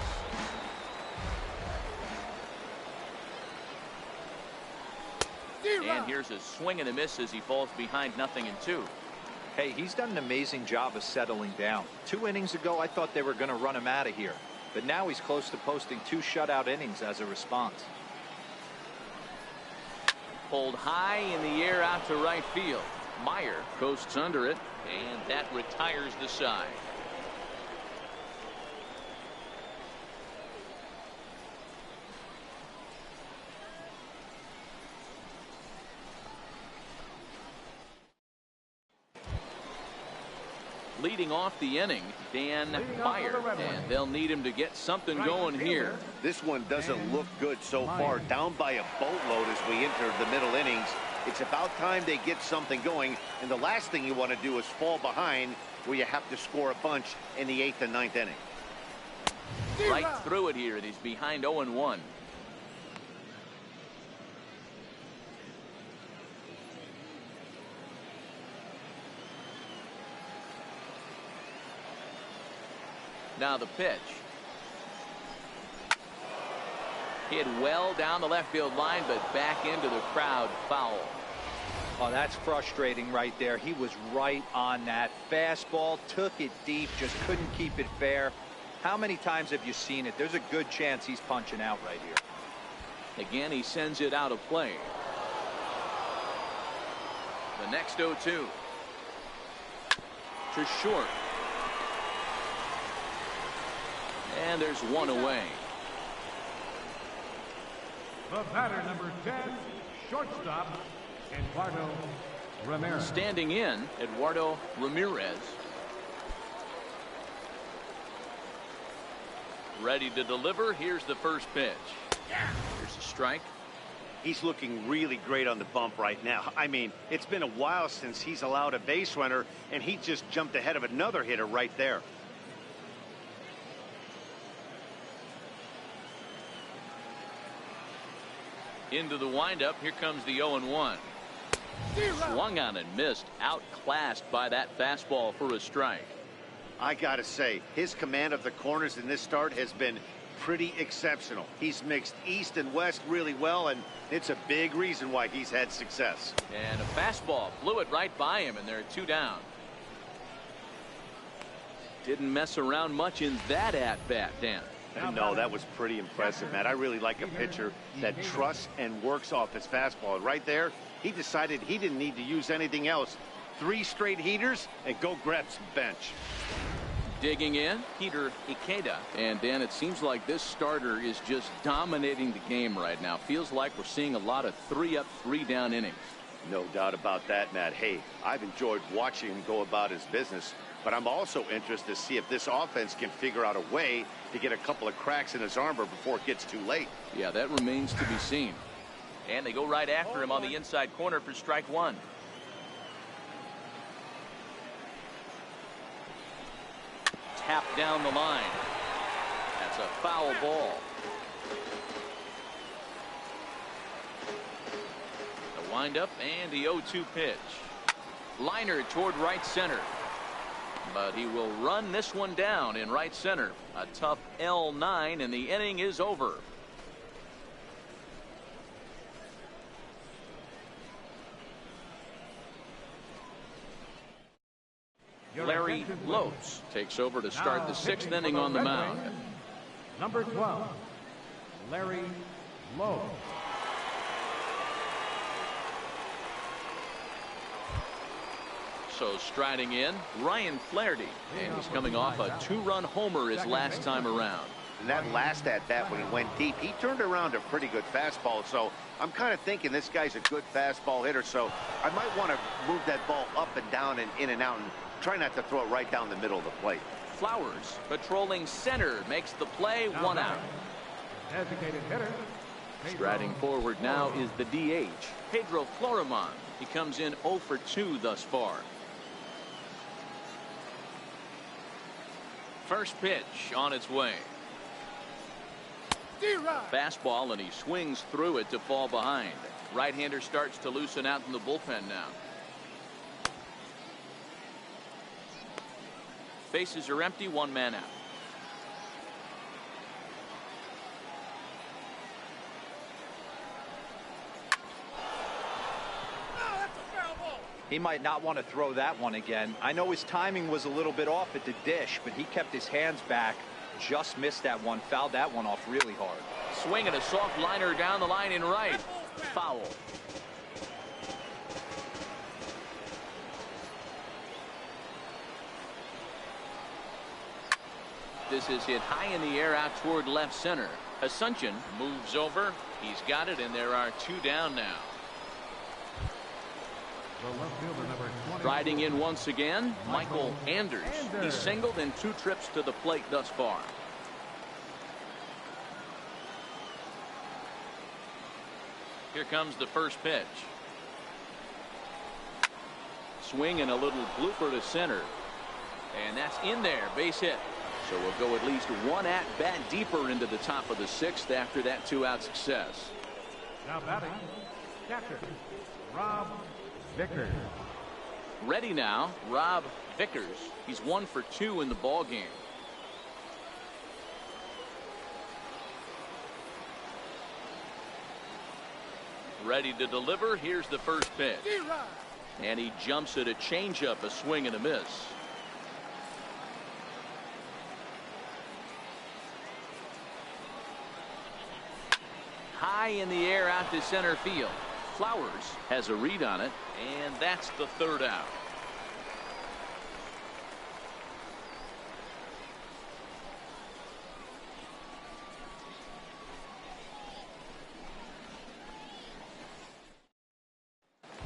And here's a swing and a miss as he falls behind 0-2. Hey, he's done an amazing job of settling down. 2 innings ago, I thought they were going to run him out of here. But now he's close to posting 2 shutout innings as a response. Pulled high in the air out to right field. Meyer coasts under it, and that retires the side. Leading off the inning, Dan Meyer, and they'll need him to get something going here. This one doesn't look good so far. Down by a boatload as we enter the middle innings. It's about time they get something going, and the last thing you want to do is fall behind where you have to score a bunch in the 8th and 9th inning. Right through it here, and he's behind 0-1. Now the pitch. Hit well down the left field line, but back into the crowd, foul. Oh, that's frustrating right there. He was right on that. Fastball, took it deep, just couldn't keep it fair. How many times have you seen it? There's a good chance he's punching out right here. Again, he sends it out of play. The next 0-2. To short. And there's one away. The batter, number 10, shortstop, Eduardo Ramirez. Standing in, Eduardo Ramirez. Ready to deliver. Here's the first pitch. Here's a strike. He's looking really great on the bump right now. I mean, it's been a while since he's allowed a base runner, and he just jumped ahead of another hitter right there. Into the windup. Here comes the 0-1. Swung on and missed. Outclassed by that fastball for a strike. I gotta say, his command of the corners in this start has been pretty exceptional. He's mixed east and west really well, and it's a big reason why he's had success. And a fastball blew it right by him, and they're 2 down. Didn't mess around much in that at-bat, Dan. No, that was pretty impressive, Matt. I really like a pitcher that trusts and works off his fastball. Right there, he decided he didn't need to use anything else. 3 straight heaters and go grab some bench. Digging in, Peter Ikeda. And Dan, it seems like this starter is just dominating the game right now. Feels like we're seeing a lot of 3-up, 3-down innings. No doubt about that, Matt. Hey, I've enjoyed watching him go about his business, but I'm also interested to see if this offense can figure out a way to get a couple of cracks in his armor before it gets too late. Yeah, that remains to be seen. And they go right after him on the inside corner for strike 1. Tapped down the line. That's a foul ball. The windup and the 0-2 pitch. Liner toward right center. But he will run this one down in right center. A tough L9, and the inning is over. Larry Lopes takes over to start the 6th inning on the mound. Number 12, Larry Lopes. So striding in, Ryan Flaherty, and he's coming off a 2-run homer his last time around. And that last at-bat when he went deep, he turned around a pretty good fastball. So I'm kind of thinking this guy's a good fastball hitter. So I might want to move that ball up and down and in and out and try not to throw it right down the middle of the plate. Flowers patrolling center makes the play, 1 out. Designated hitter. Striding forward now is the DH, Pedro Florimon. He comes in 0 for 2 thus far. First pitch on its way. Fastball, and he swings through it to fall behind. Right-hander starts to loosen out in the bullpen now. Bases are empty, 1 man out. He might not want to throw that one again. I know his timing was a little bit off at the dish, but he kept his hands back, just missed that one, fouled that one off really hard. Swinging a soft liner down the line in right. Foul. This is hit high in the air out toward left center. Asuncion moves over. He's got it, and there are 2 down now. The left fielder, number Striding in once again, Michael Anders. He's singled in 2 trips to the plate thus far. Here comes the first pitch. Swing and a little blooper to center. And that's in there, base hit. So we'll go at least 1 at-bat deeper into the top of the 6th after that 2-out success. Now batting, catcher, Rob Vickers. Ready now, Rob Vickers. He's 1 for 2 in the ball game. Ready to deliver. Here's the first pitch. And he jumps at a changeup, a swing and a miss. High in the air out to center field. Flowers has a read on it, and that's the 3rd out.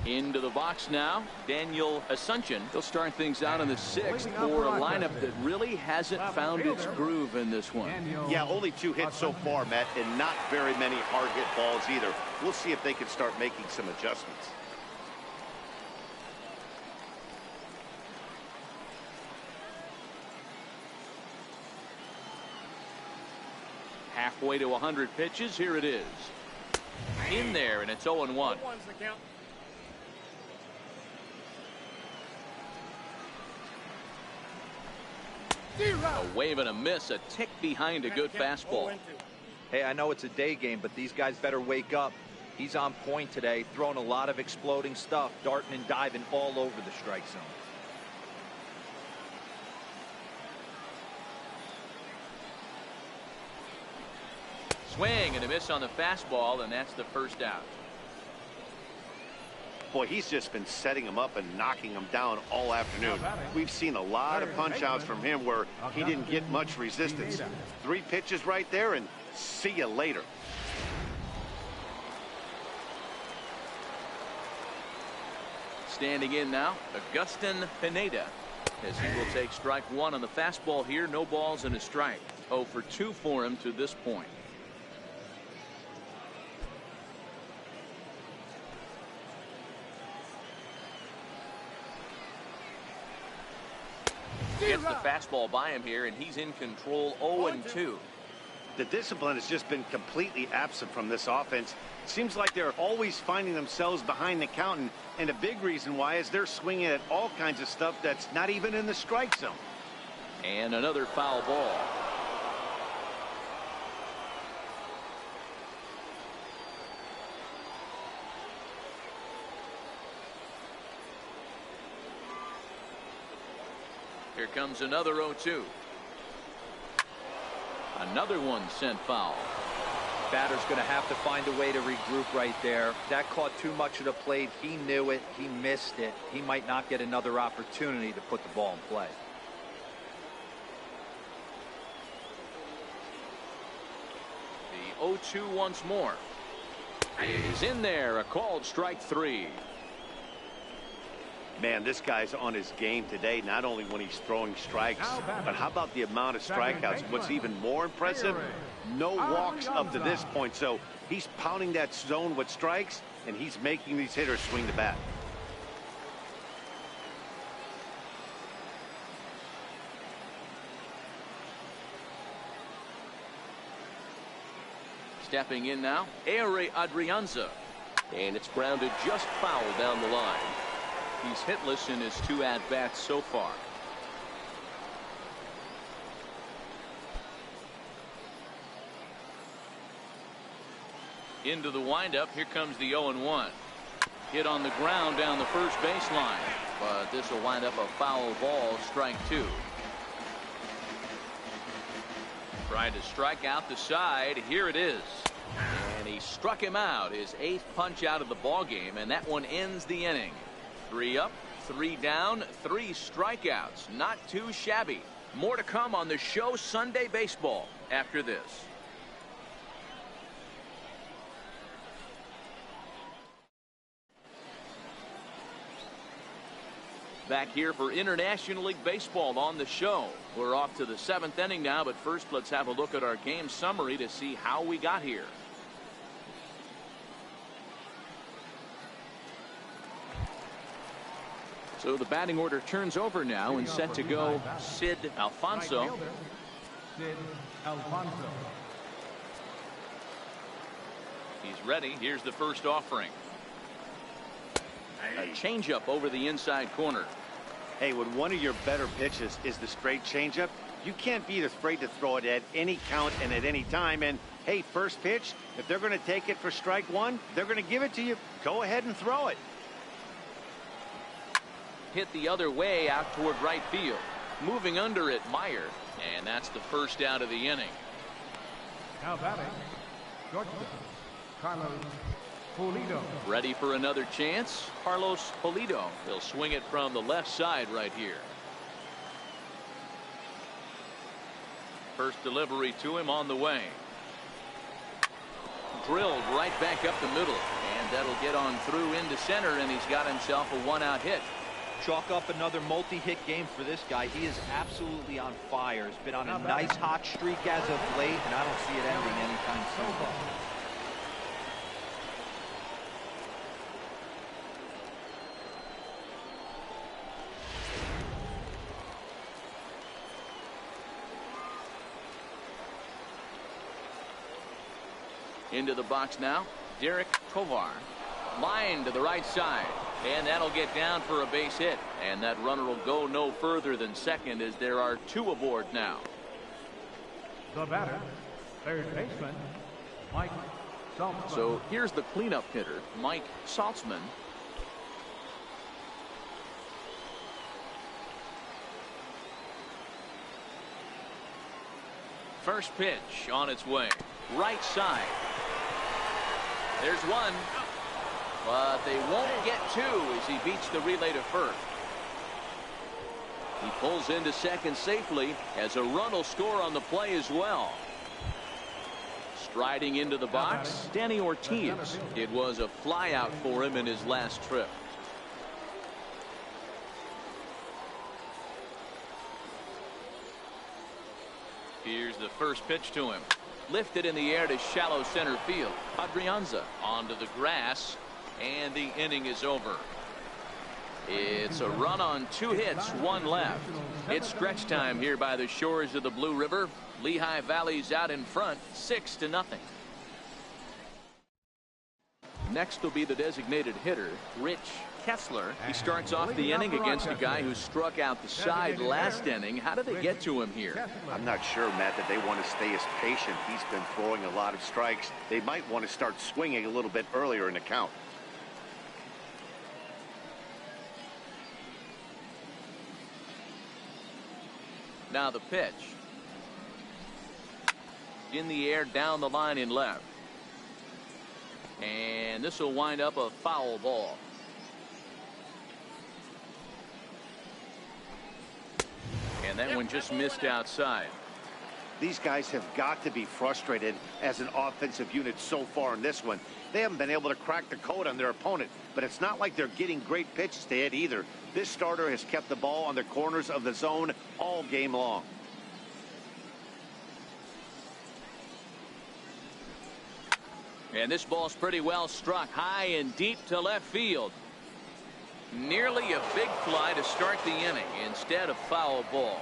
Into the box now, Daniel Asuncion. He'll start things out in the 6th for a lineup that really hasn't found its groove in this one. Yeah, only 2 hits so far, Matt, and not very many hard hit balls either. We'll see if they can start making some adjustments. Halfway to 100 pitches, here it is. In there, and it's 0-1. A wave and a miss, a tick behind a good fastball. Hey, I know it's a day game, but these guys better wake up. He's on point today, throwing a lot of exploding stuff, darting and diving all over the strike zone. Swing and a miss on the fastball, and that's the 1st out. Boy, he's just been setting him up and knocking him down all afternoon. We've seen a lot of punch outs from him where he didn't get much resistance. 3 pitches right there, and see you later. Standing in now, Agustin Pineda, as he will take strike 1 on the fastball here. No balls and a strike. 0 for 2 for him to this point. Gets the fastball by him here, and he's in control. 0-2. The discipline has just been completely absent from this offense. Seems like they're always finding themselves behind the count, and a big reason why is they're swinging at all kinds of stuff that's not even in the strike zone. And another foul ball. Here comes another 0-2. Another one sent foul. Batter's going to have to find a way to regroup right there. That caught too much of the plate. He knew it. He missed it. He might not get another opportunity to put the ball in play. The 0-2 once more. He's in there. A called strike 3. Man, this guy's on his game today, not only when he's throwing strikes, but how about the amount of strikeouts? What's even more impressive, no walks up to this point. So he's pounding that zone with strikes, and he's making these hitters swing the bat. Stepping in now, Ehire Adrianza. And it's grounded just foul down the line. He's hitless in his 2 at-bats so far. Into the windup. Here comes the 0-1. Hit on the ground down the first baseline. But this will wind up a foul ball, strike 2. Trying to strike out the side. Here it is. And he struck him out. His 8th punch out of the ball game, and that one ends the inning. 3 up, 3 down, 3 strikeouts. Not too shabby. More to come on the show Sunday Baseball after this. Back here for International League Baseball on the show. We're off to the 7th inning now, but first let's have a look at our game summary to see how we got here. So the batting order turns over now, and set to go Sid Alfonso. Sid Alfonso. He's ready. Here's the first offering. A changeup over the inside corner. Hey, when one of your better pitches is the straight changeup, you can't be afraid to throw it at any count and at any time. And hey, first pitch, if they're going to take it for strike one, they're going to give it to you. Go ahead and throw it. Hit the other way out toward right field. Moving under it, Meyer. And that's the first out of the inning. Now batting, Georgia, Carlos Pulido. Ready for another chance. Carlos Pulido. He'll swing it from the left side right here. First delivery to him on the way. Drilled right back up the middle. And that'll get on through into center, and he's got himself a one-out hit. Chalk up another multi-hit game for this guy. He is absolutely on fire. He's been on a nice hot streak as of late, and I don't see it ending anytime soon. Into the box now, Derek Tovar. Line to the right side, and that'll get down for a base hit. And that runner will go no further than second, as there are two aboard now. The batter, third baseman, Mike Saltzman. So here's the cleanup hitter, Mike Saltzman. First pitch on its way. Right side. There's one. But they won't get two as he beats the relay to first. He pulls into second safely as a run will score on the play as well. Striding into the box, Danny Ortiz. It was a fly out for him in his last trip. Here's the first pitch to him. Lifted in the air to shallow center field. Adrianza onto the grass, and the inning is over. It's a run on 2 hits, 1 left. It's stretch time here by the shores of the Blue River. Lehigh Valley's out in front, 6-0. Next will be the designated hitter, Rich Kessler. He starts off the inning against a guy who struck out the side last inning. How did they get to him here? I'm not sure, Matt, that they want to stay as patient. He's been throwing a lot of strikes. They might want to start swinging a little bit earlier in the count. Now the pitch. In the air, down the line in left. And this will wind up a foul ball. And that one just missed outside. These guys have got to be frustrated as an offensive unit so far in this one. They haven't been able to crack the code on their opponent, but it's not like they're getting great pitches to hit either. This starter has kept the ball on the corners of the zone all game long. And this ball's pretty well struck high and deep to left field. Nearly a big fly to start the inning instead of foul ball.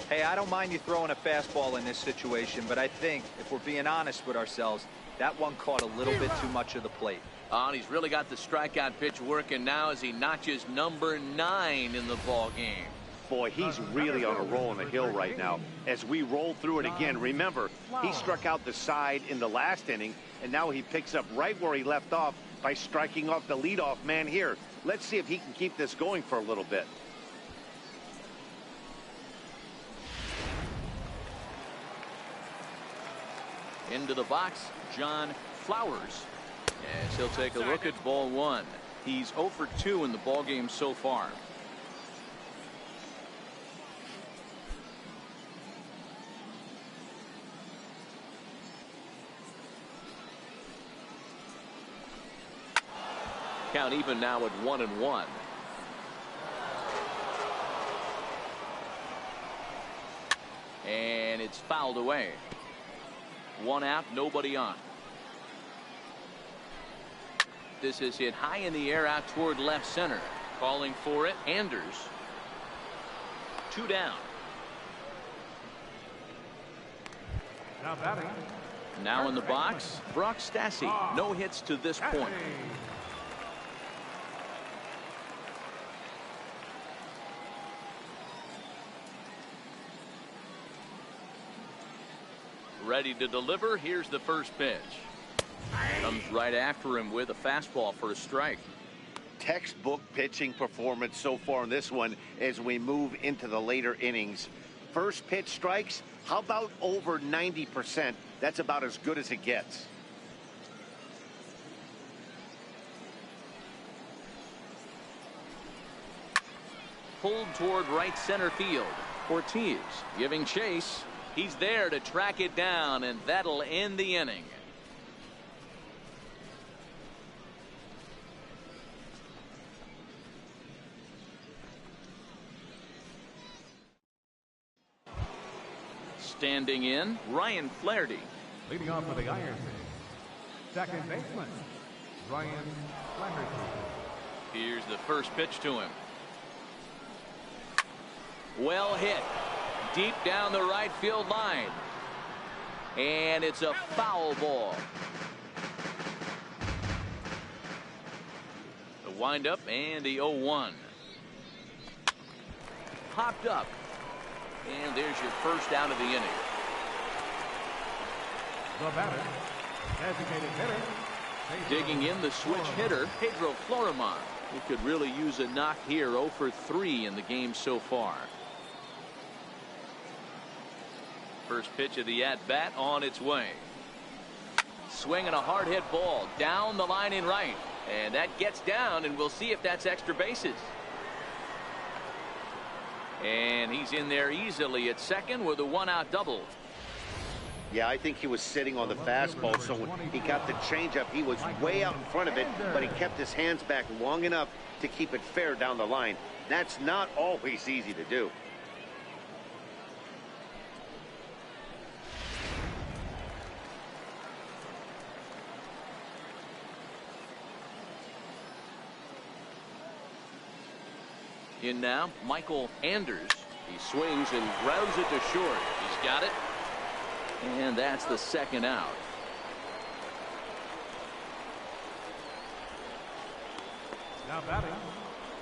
Hey, I don't mind you throwing a fastball in this situation, but I think if we're being honest with ourselves, that one caught a little bit too much of the plate. And he's really got the strikeout pitch working now as he notches number 9 in the ball game. Boy, he's really on a roll on the hill right now. As we roll through it again, remember, he struck out the side in the last inning, and now he picks up right where he left off by striking off the leadoff man here. Let's see if he can keep this going for a little bit. Into the box, John Flowers. As he'll take a look at ball 1. He's 0 for 2 in the ball game so far. Count even now at 1-1. And it's fouled away. 1 out, nobody on. This is hit high in the air out toward left center. Calling for it, Anders. 2 down. Now batting. Now in the box, Brock Stassi. No hits to this point. Ready to deliver. Here's the first pitch. Comes right after him with a fastball for a strike. Textbook pitching performance so far in this one as we move into the later innings. First pitch strikes, how about over 90%? That's about as good as it gets. Pulled toward right center field. Ortiz giving chase. He's there to track it down, and that'll end the inning. Standing in, Ryan Flaherty. Leading off for the Iron Pigs, second baseman, Ryan Flaherty. Here's the first pitch to him. Well hit. Deep down the right field line. And it's a foul ball. The windup and the 0-1. Popped up. And there's your first out of the inning. The batter, designated hitter. Digging in the switch hitter, Pedro Florimon. He could really use a knock here. 0 for 3 in the game so far. First pitch of the at-bat on its way. Swinging a hard hit ball down the line in right. And that gets down, and we'll see if that's extra bases. And he's in there easily at second with a 1-out double. Yeah, I think he was sitting on the fastball, so when he got the changeup, he was way out in front of it, but he kept his hands back long enough to keep it fair down the line. That's not always easy to do. In now, Michael Anders. He swings and grounds it to short. He's got it. And that's the second out. Now batting,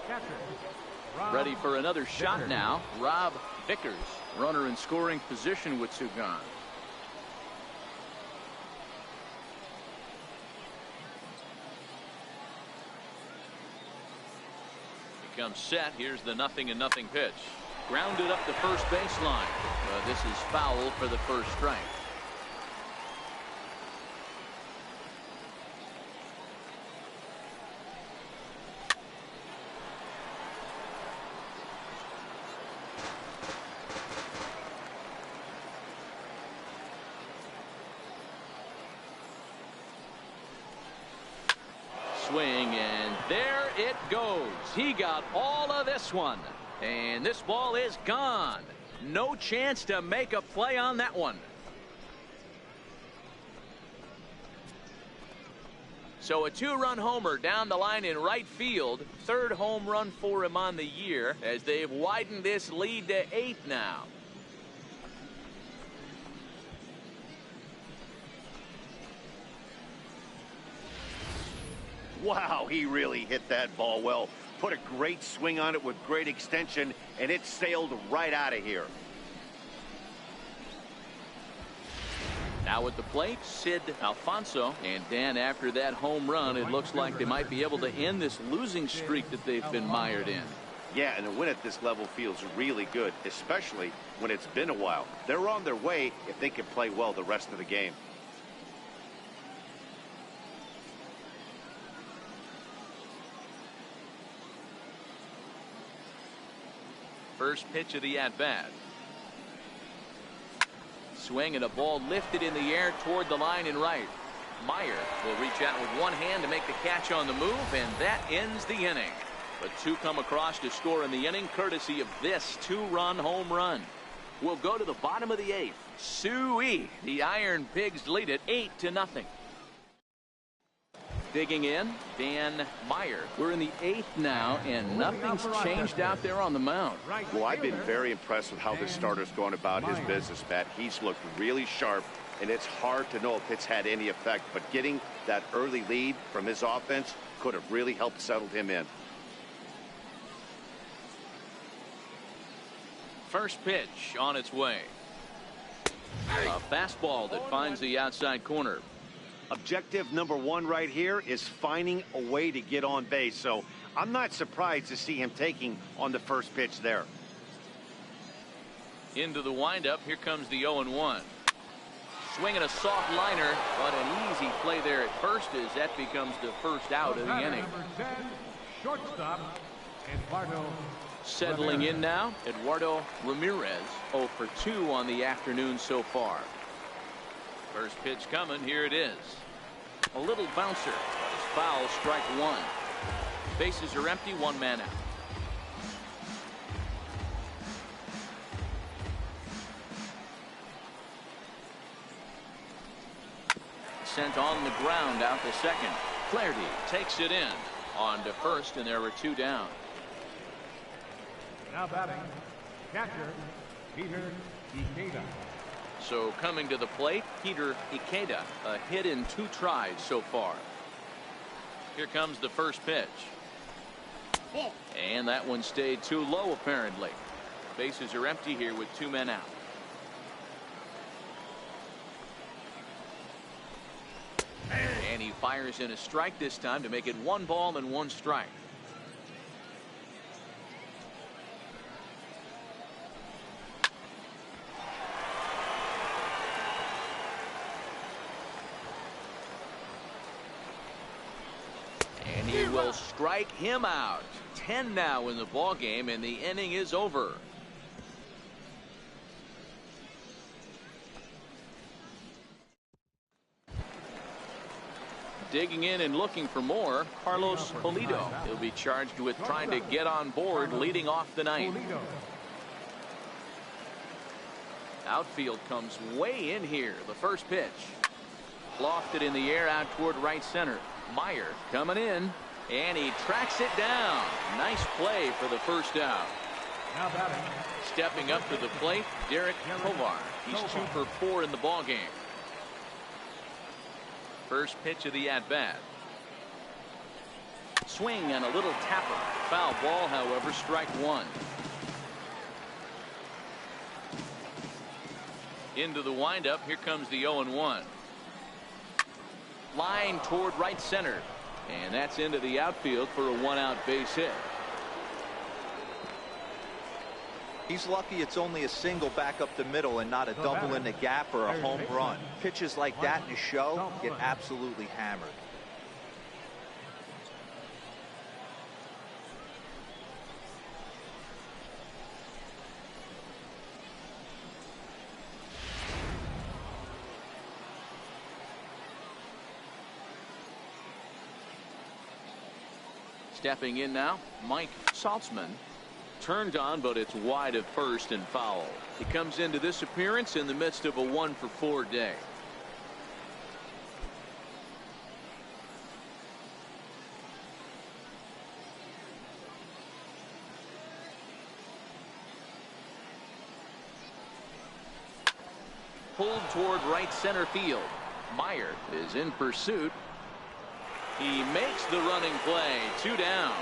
catcher. Ready for another shot now. Rob Vickers, runner in scoring position with Sugan. Comes set. Here's the 0-0 pitch. Grounded up the first baseline. This is foul for the first strike. Swing, and there it goes. He got all of this one, and this ball is gone. No chance to make a play on that one. So a 2-run homer down the line in right field. Third home run for him on the year as they've widened this lead to 8 now. Wow, he really hit that ball well. Put a great swing on it with great extension, and it sailed right out of here. Now at the plate, Sid Alfonso. And Dan, after that home run, it looks like they might be able to end this losing streak that they've been mired in. Yeah, and a win at this level feels really good, especially when it's been a while. They're on their way if they can play well the rest of the game. First pitch of the at-bat. Swing and a ball lifted in the air toward the line in right. Meyer will reach out with one hand to make the catch on the move, and that ends the inning. But two come across to score in the inning, courtesy of this two-run home run. We'll go to the bottom of the eighth. Suey, the Iron Pigs lead it 8-0. Digging in, Dan Meyer. We're in the eighth now, and nothing's changed out there on the mound. Well, I've been very impressed with how this starter's going about his business, Matt. He's looked really sharp, and it's hard to know if it's had any effect, but getting that early lead from his offense could have really helped settle him in. First pitch on its way. A fastball that finds the outside corner. Objective number one right here is finding a way to get on base, so I'm not surprised to see him taking on the first pitch there. Into the windup, here comes the 0-1. Swinging a soft liner, but an easy play there at first as that becomes the first out of the inning. Number 10, shortstop, Eduardo. Settling in now, Eduardo Ramirez, 0 for 2 on the afternoon so far. First pitch coming, here it is. A little bouncer, but it's foul, strike one. Bases are empty, one man out. Sent on the ground out to second. Flaherty takes it in. On to first, and there were two down. Now batting, catcher, Peter Ikeda. So coming to the plate, Peter Ikeda, a hit in 2 tries so far. Here comes the first pitch. And that one stayed too low apparently. Bases are empty here with 2 men out. And he fires in a strike this time to make it 1 ball and 1 strike. And he will strike him out. 10 now in the ball game, and the inning is over. Digging in and looking for more, Carlos Pulido. He'll be charged with trying to get on board leading off the ninth. Outfield comes way in here. The first pitch. Lofted in the air out toward right center. Meyer coming in, and he tracks it down. Nice play for the first out. Now batting. Stepping up to the plate, Derek Tovar. He's 2 for 4 in the ball game. First pitch of the at-bat. Swing and a little tapper. Foul ball, however, strike one. Into the windup, here comes the 0-1. Line toward right center. And that's into the outfield for a 1-out base hit. He's lucky it's only a single back up the middle and not a double in the gap or a home run. Pitches like that in a show get absolutely hammered. Stepping in now, Mike Saltzman. Turned on, but it's wide of first and foul. He comes into this appearance in the midst of a 1 for 4 day. Pulled toward right center field. Meyer is in pursuit. He makes the running play. 2 down.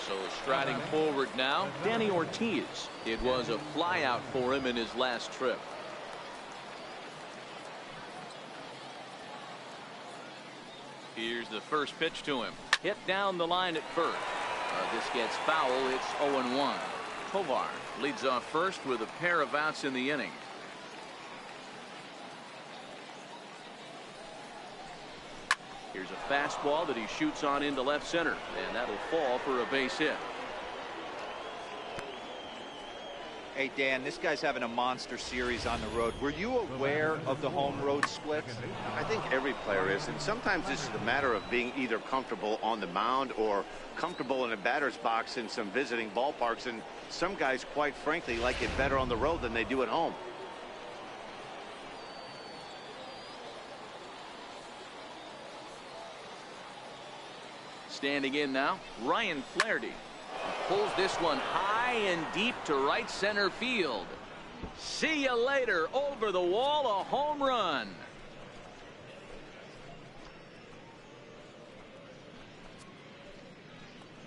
So striding forward now, Danny Ortiz. It was a fly out for him in his last trip. Here's the first pitch to him. Hit down the line at first. This gets foul. It's 0-1. Tovar leads off first with a pair of outs in the inning. Here's a fastball that he shoots on into left center, and that'll fall for a base hit. Hey, Dan, this guy's having a monster series on the road. Were you aware of the home-road splits? I think every player is, and sometimes this is a matter of being either comfortable on the mound or comfortable in a batter's box in some visiting ballparks, and some guys, quite frankly, like it better on the road than they do at home. Standing in now, Ryan Flaherty. Pulls this one high and deep to right center field. See you later. Over the wall, a home run.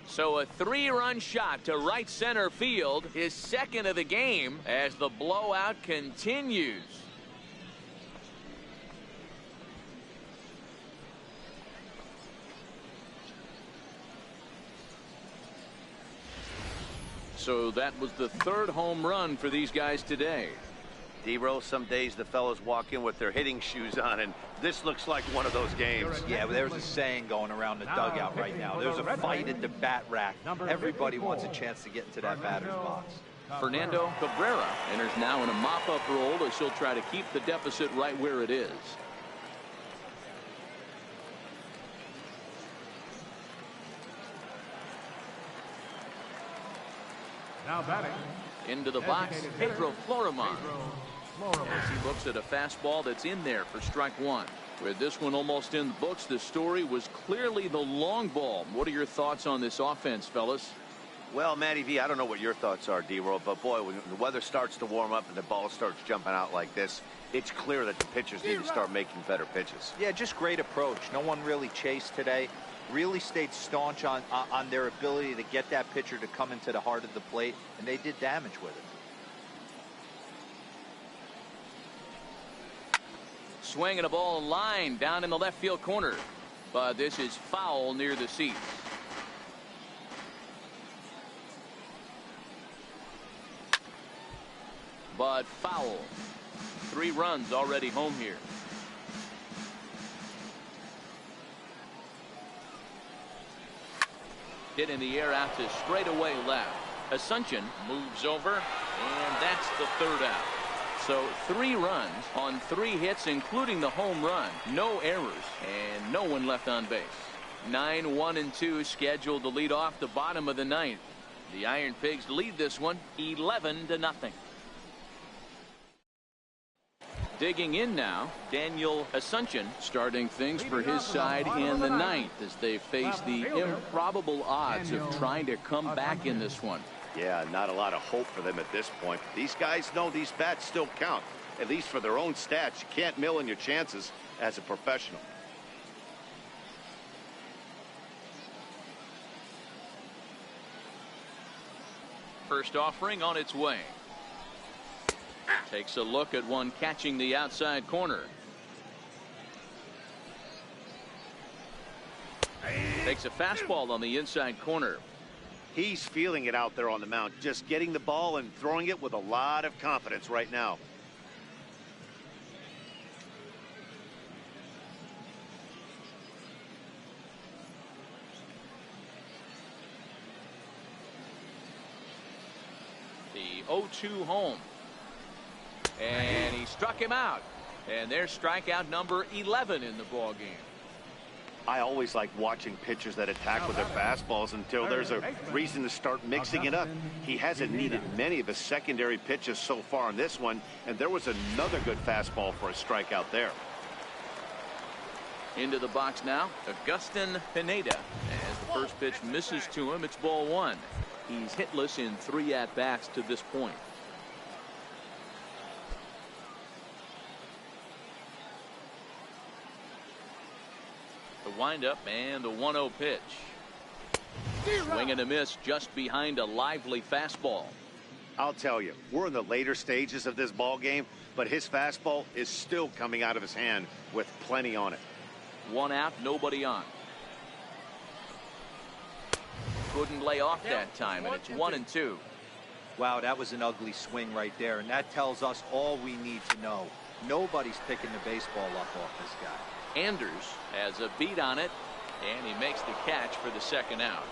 So a 3-run shot to right center field, his second of the game, as the blowout continues. So that was the 3rd home run for these guys today. D-Roll, some days the fellas walk in with their hitting shoes on, and this looks like one of those games. Yeah, well, there's a saying going around the dugout right now. There's a fight at the bat rack. Everybody wants a chance to get into that batter's box. Fernando Cabrera enters now in a mop-up role as he'll try to keep the deficit right where it is. Now batting. Into the box, Pedro Florimon. As he looks at a fastball that's in there for strike 1. With this one almost in the books, the story was clearly the long ball. What are your thoughts on this offense, fellas? Well, Matty V, I don't know what your thoughts are, D-Roll, but boy, when the weather starts to warm up and the ball starts jumping out like this, it's clear that the pitchers need to start making better pitches. Yeah, just great approach. No one really chased today. Really stayed staunch on their ability to get that pitcher to come into the heart of the plate, and they did damage with it. Swinging a ball line down in the left field corner, but this is foul near the seats. But foul. 3 runs already home here. Hit in the air out to straightaway left. Asuncion moves over, and that's the 3rd out. So 3 runs on 3 hits, including the home run. No errors, and no one left on base. 9, 1, and 2 scheduled to lead off the bottom of the 9th. The Iron Pigs lead this one 11-0. Digging in now, Daniel Asuncion starting things for his side in the 9th as they face the improbable odds of trying to come back in this one. Yeah, not a lot of hope for them at this point. These guys know these bats still count, at least for their own stats. You can't mill in your chances as a professional. First offering on its way. Takes a look at one catching the outside corner. Takes a fastball on the inside corner. He's feeling it out there on the mound, just getting the ball and throwing it with a lot of confidence right now. The 0-2 home. And he struck him out. And there's strikeout number 11 in the ball game. I always like watching pitchers that attack with their fastballs until there's a reason to start mixing it up. He hasn't needed many of his secondary pitches so far in this one, and there was another good fastball for a strikeout there. Into the box now, Agustin Pineda. As the first pitch misses to him, it's ball 1. He's hitless in 3 at-bats to this point. The windup and the 1-0 pitch. Swing and a miss just behind a lively fastball. I'll tell you, we're in the later stages of this ball game, but his fastball is still coming out of his hand with plenty on it. 1 out, nobody on. Couldn't lay off that time, and it's 1-2. Wow, that was an ugly swing right there, and that tells us all we need to know. Nobody's picking the baseball up off this guy. Anders has a beat on it, and he makes the catch for the 2nd out.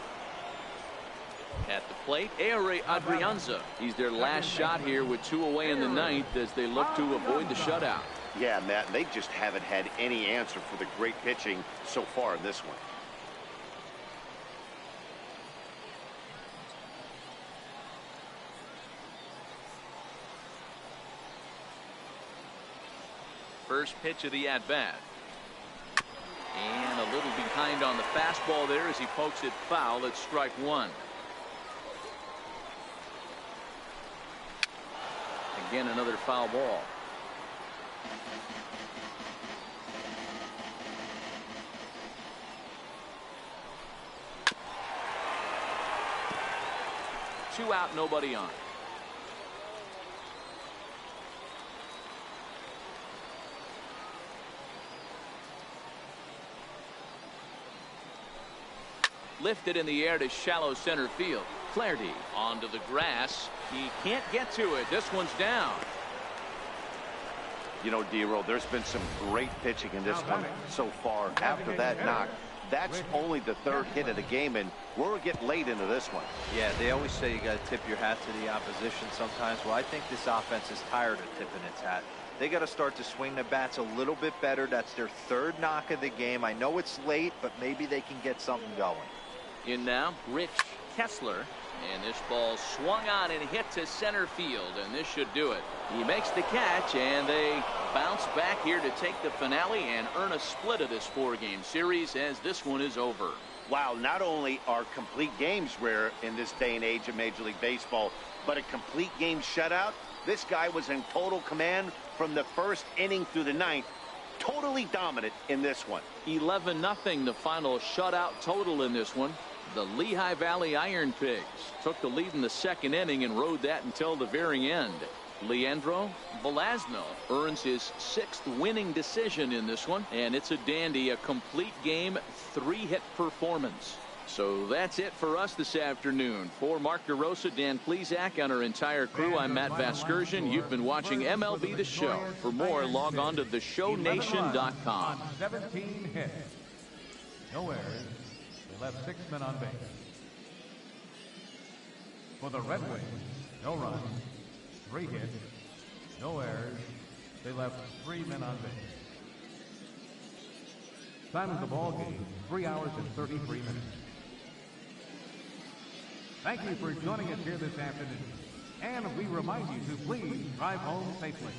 At the plate, Aire Adrianza. He's their last shot here with 2 away in the ninth as they look to avoid the shutout. Yeah, Matt, they just haven't had any answer for the great pitching so far in this one. First pitch of the at-bat. And a little behind on the fastball there as he pokes it foul at strike 1. Again, another foul ball. Two out, nobody on. Lifted in the air to shallow center field. Flaherty onto the grass. He can't get to it. This one's down. You know, D-Roll, there's been some great pitching in this one so far. After that knock, that's only the third hit of the game, and we're getting late into this one. Yeah, they always say you got to tip your hat to the opposition sometimes. Well, I think this offense is tired of tipping its hat. They got to start to swing the bats a little bit better. That's their third knock of the game. I know it's late, but maybe they can get something going. In now, Rich Kessler. And this ball swung on and hit to center field, and this should do it. He makes the catch, and they bounce back here to take the finale and earn a split of this 4-game series as this one is over. Wow, not only are complete games rare in this day and age of Major League Baseball, but a complete game shutout. This guy was in total command from the first inning through the ninth. Totally dominant in this one. 11-0 the final shutout total in this one. The Lehigh Valley Iron Pigs took the lead in the second inning and rode that until the very end. Leandro Velazno earns his 6th winning decision in this one, and it's a dandy, a complete game 3-hit performance. So that's it for us this afternoon. For Mark DeRosa, Dan Plesac, and our entire crew, I'm Matt Vasgersian. You've been watching MLB The Show. For more, log on to theshownation.com. 17 hits. No errors. They left 6 men on base. For the Red Wings, no runs, 3 hits, no errors. They left 3 men on base. Time of the ball game, 3 hours and 33 minutes. Thank you for joining us here this afternoon. And we remind you to please drive home safely.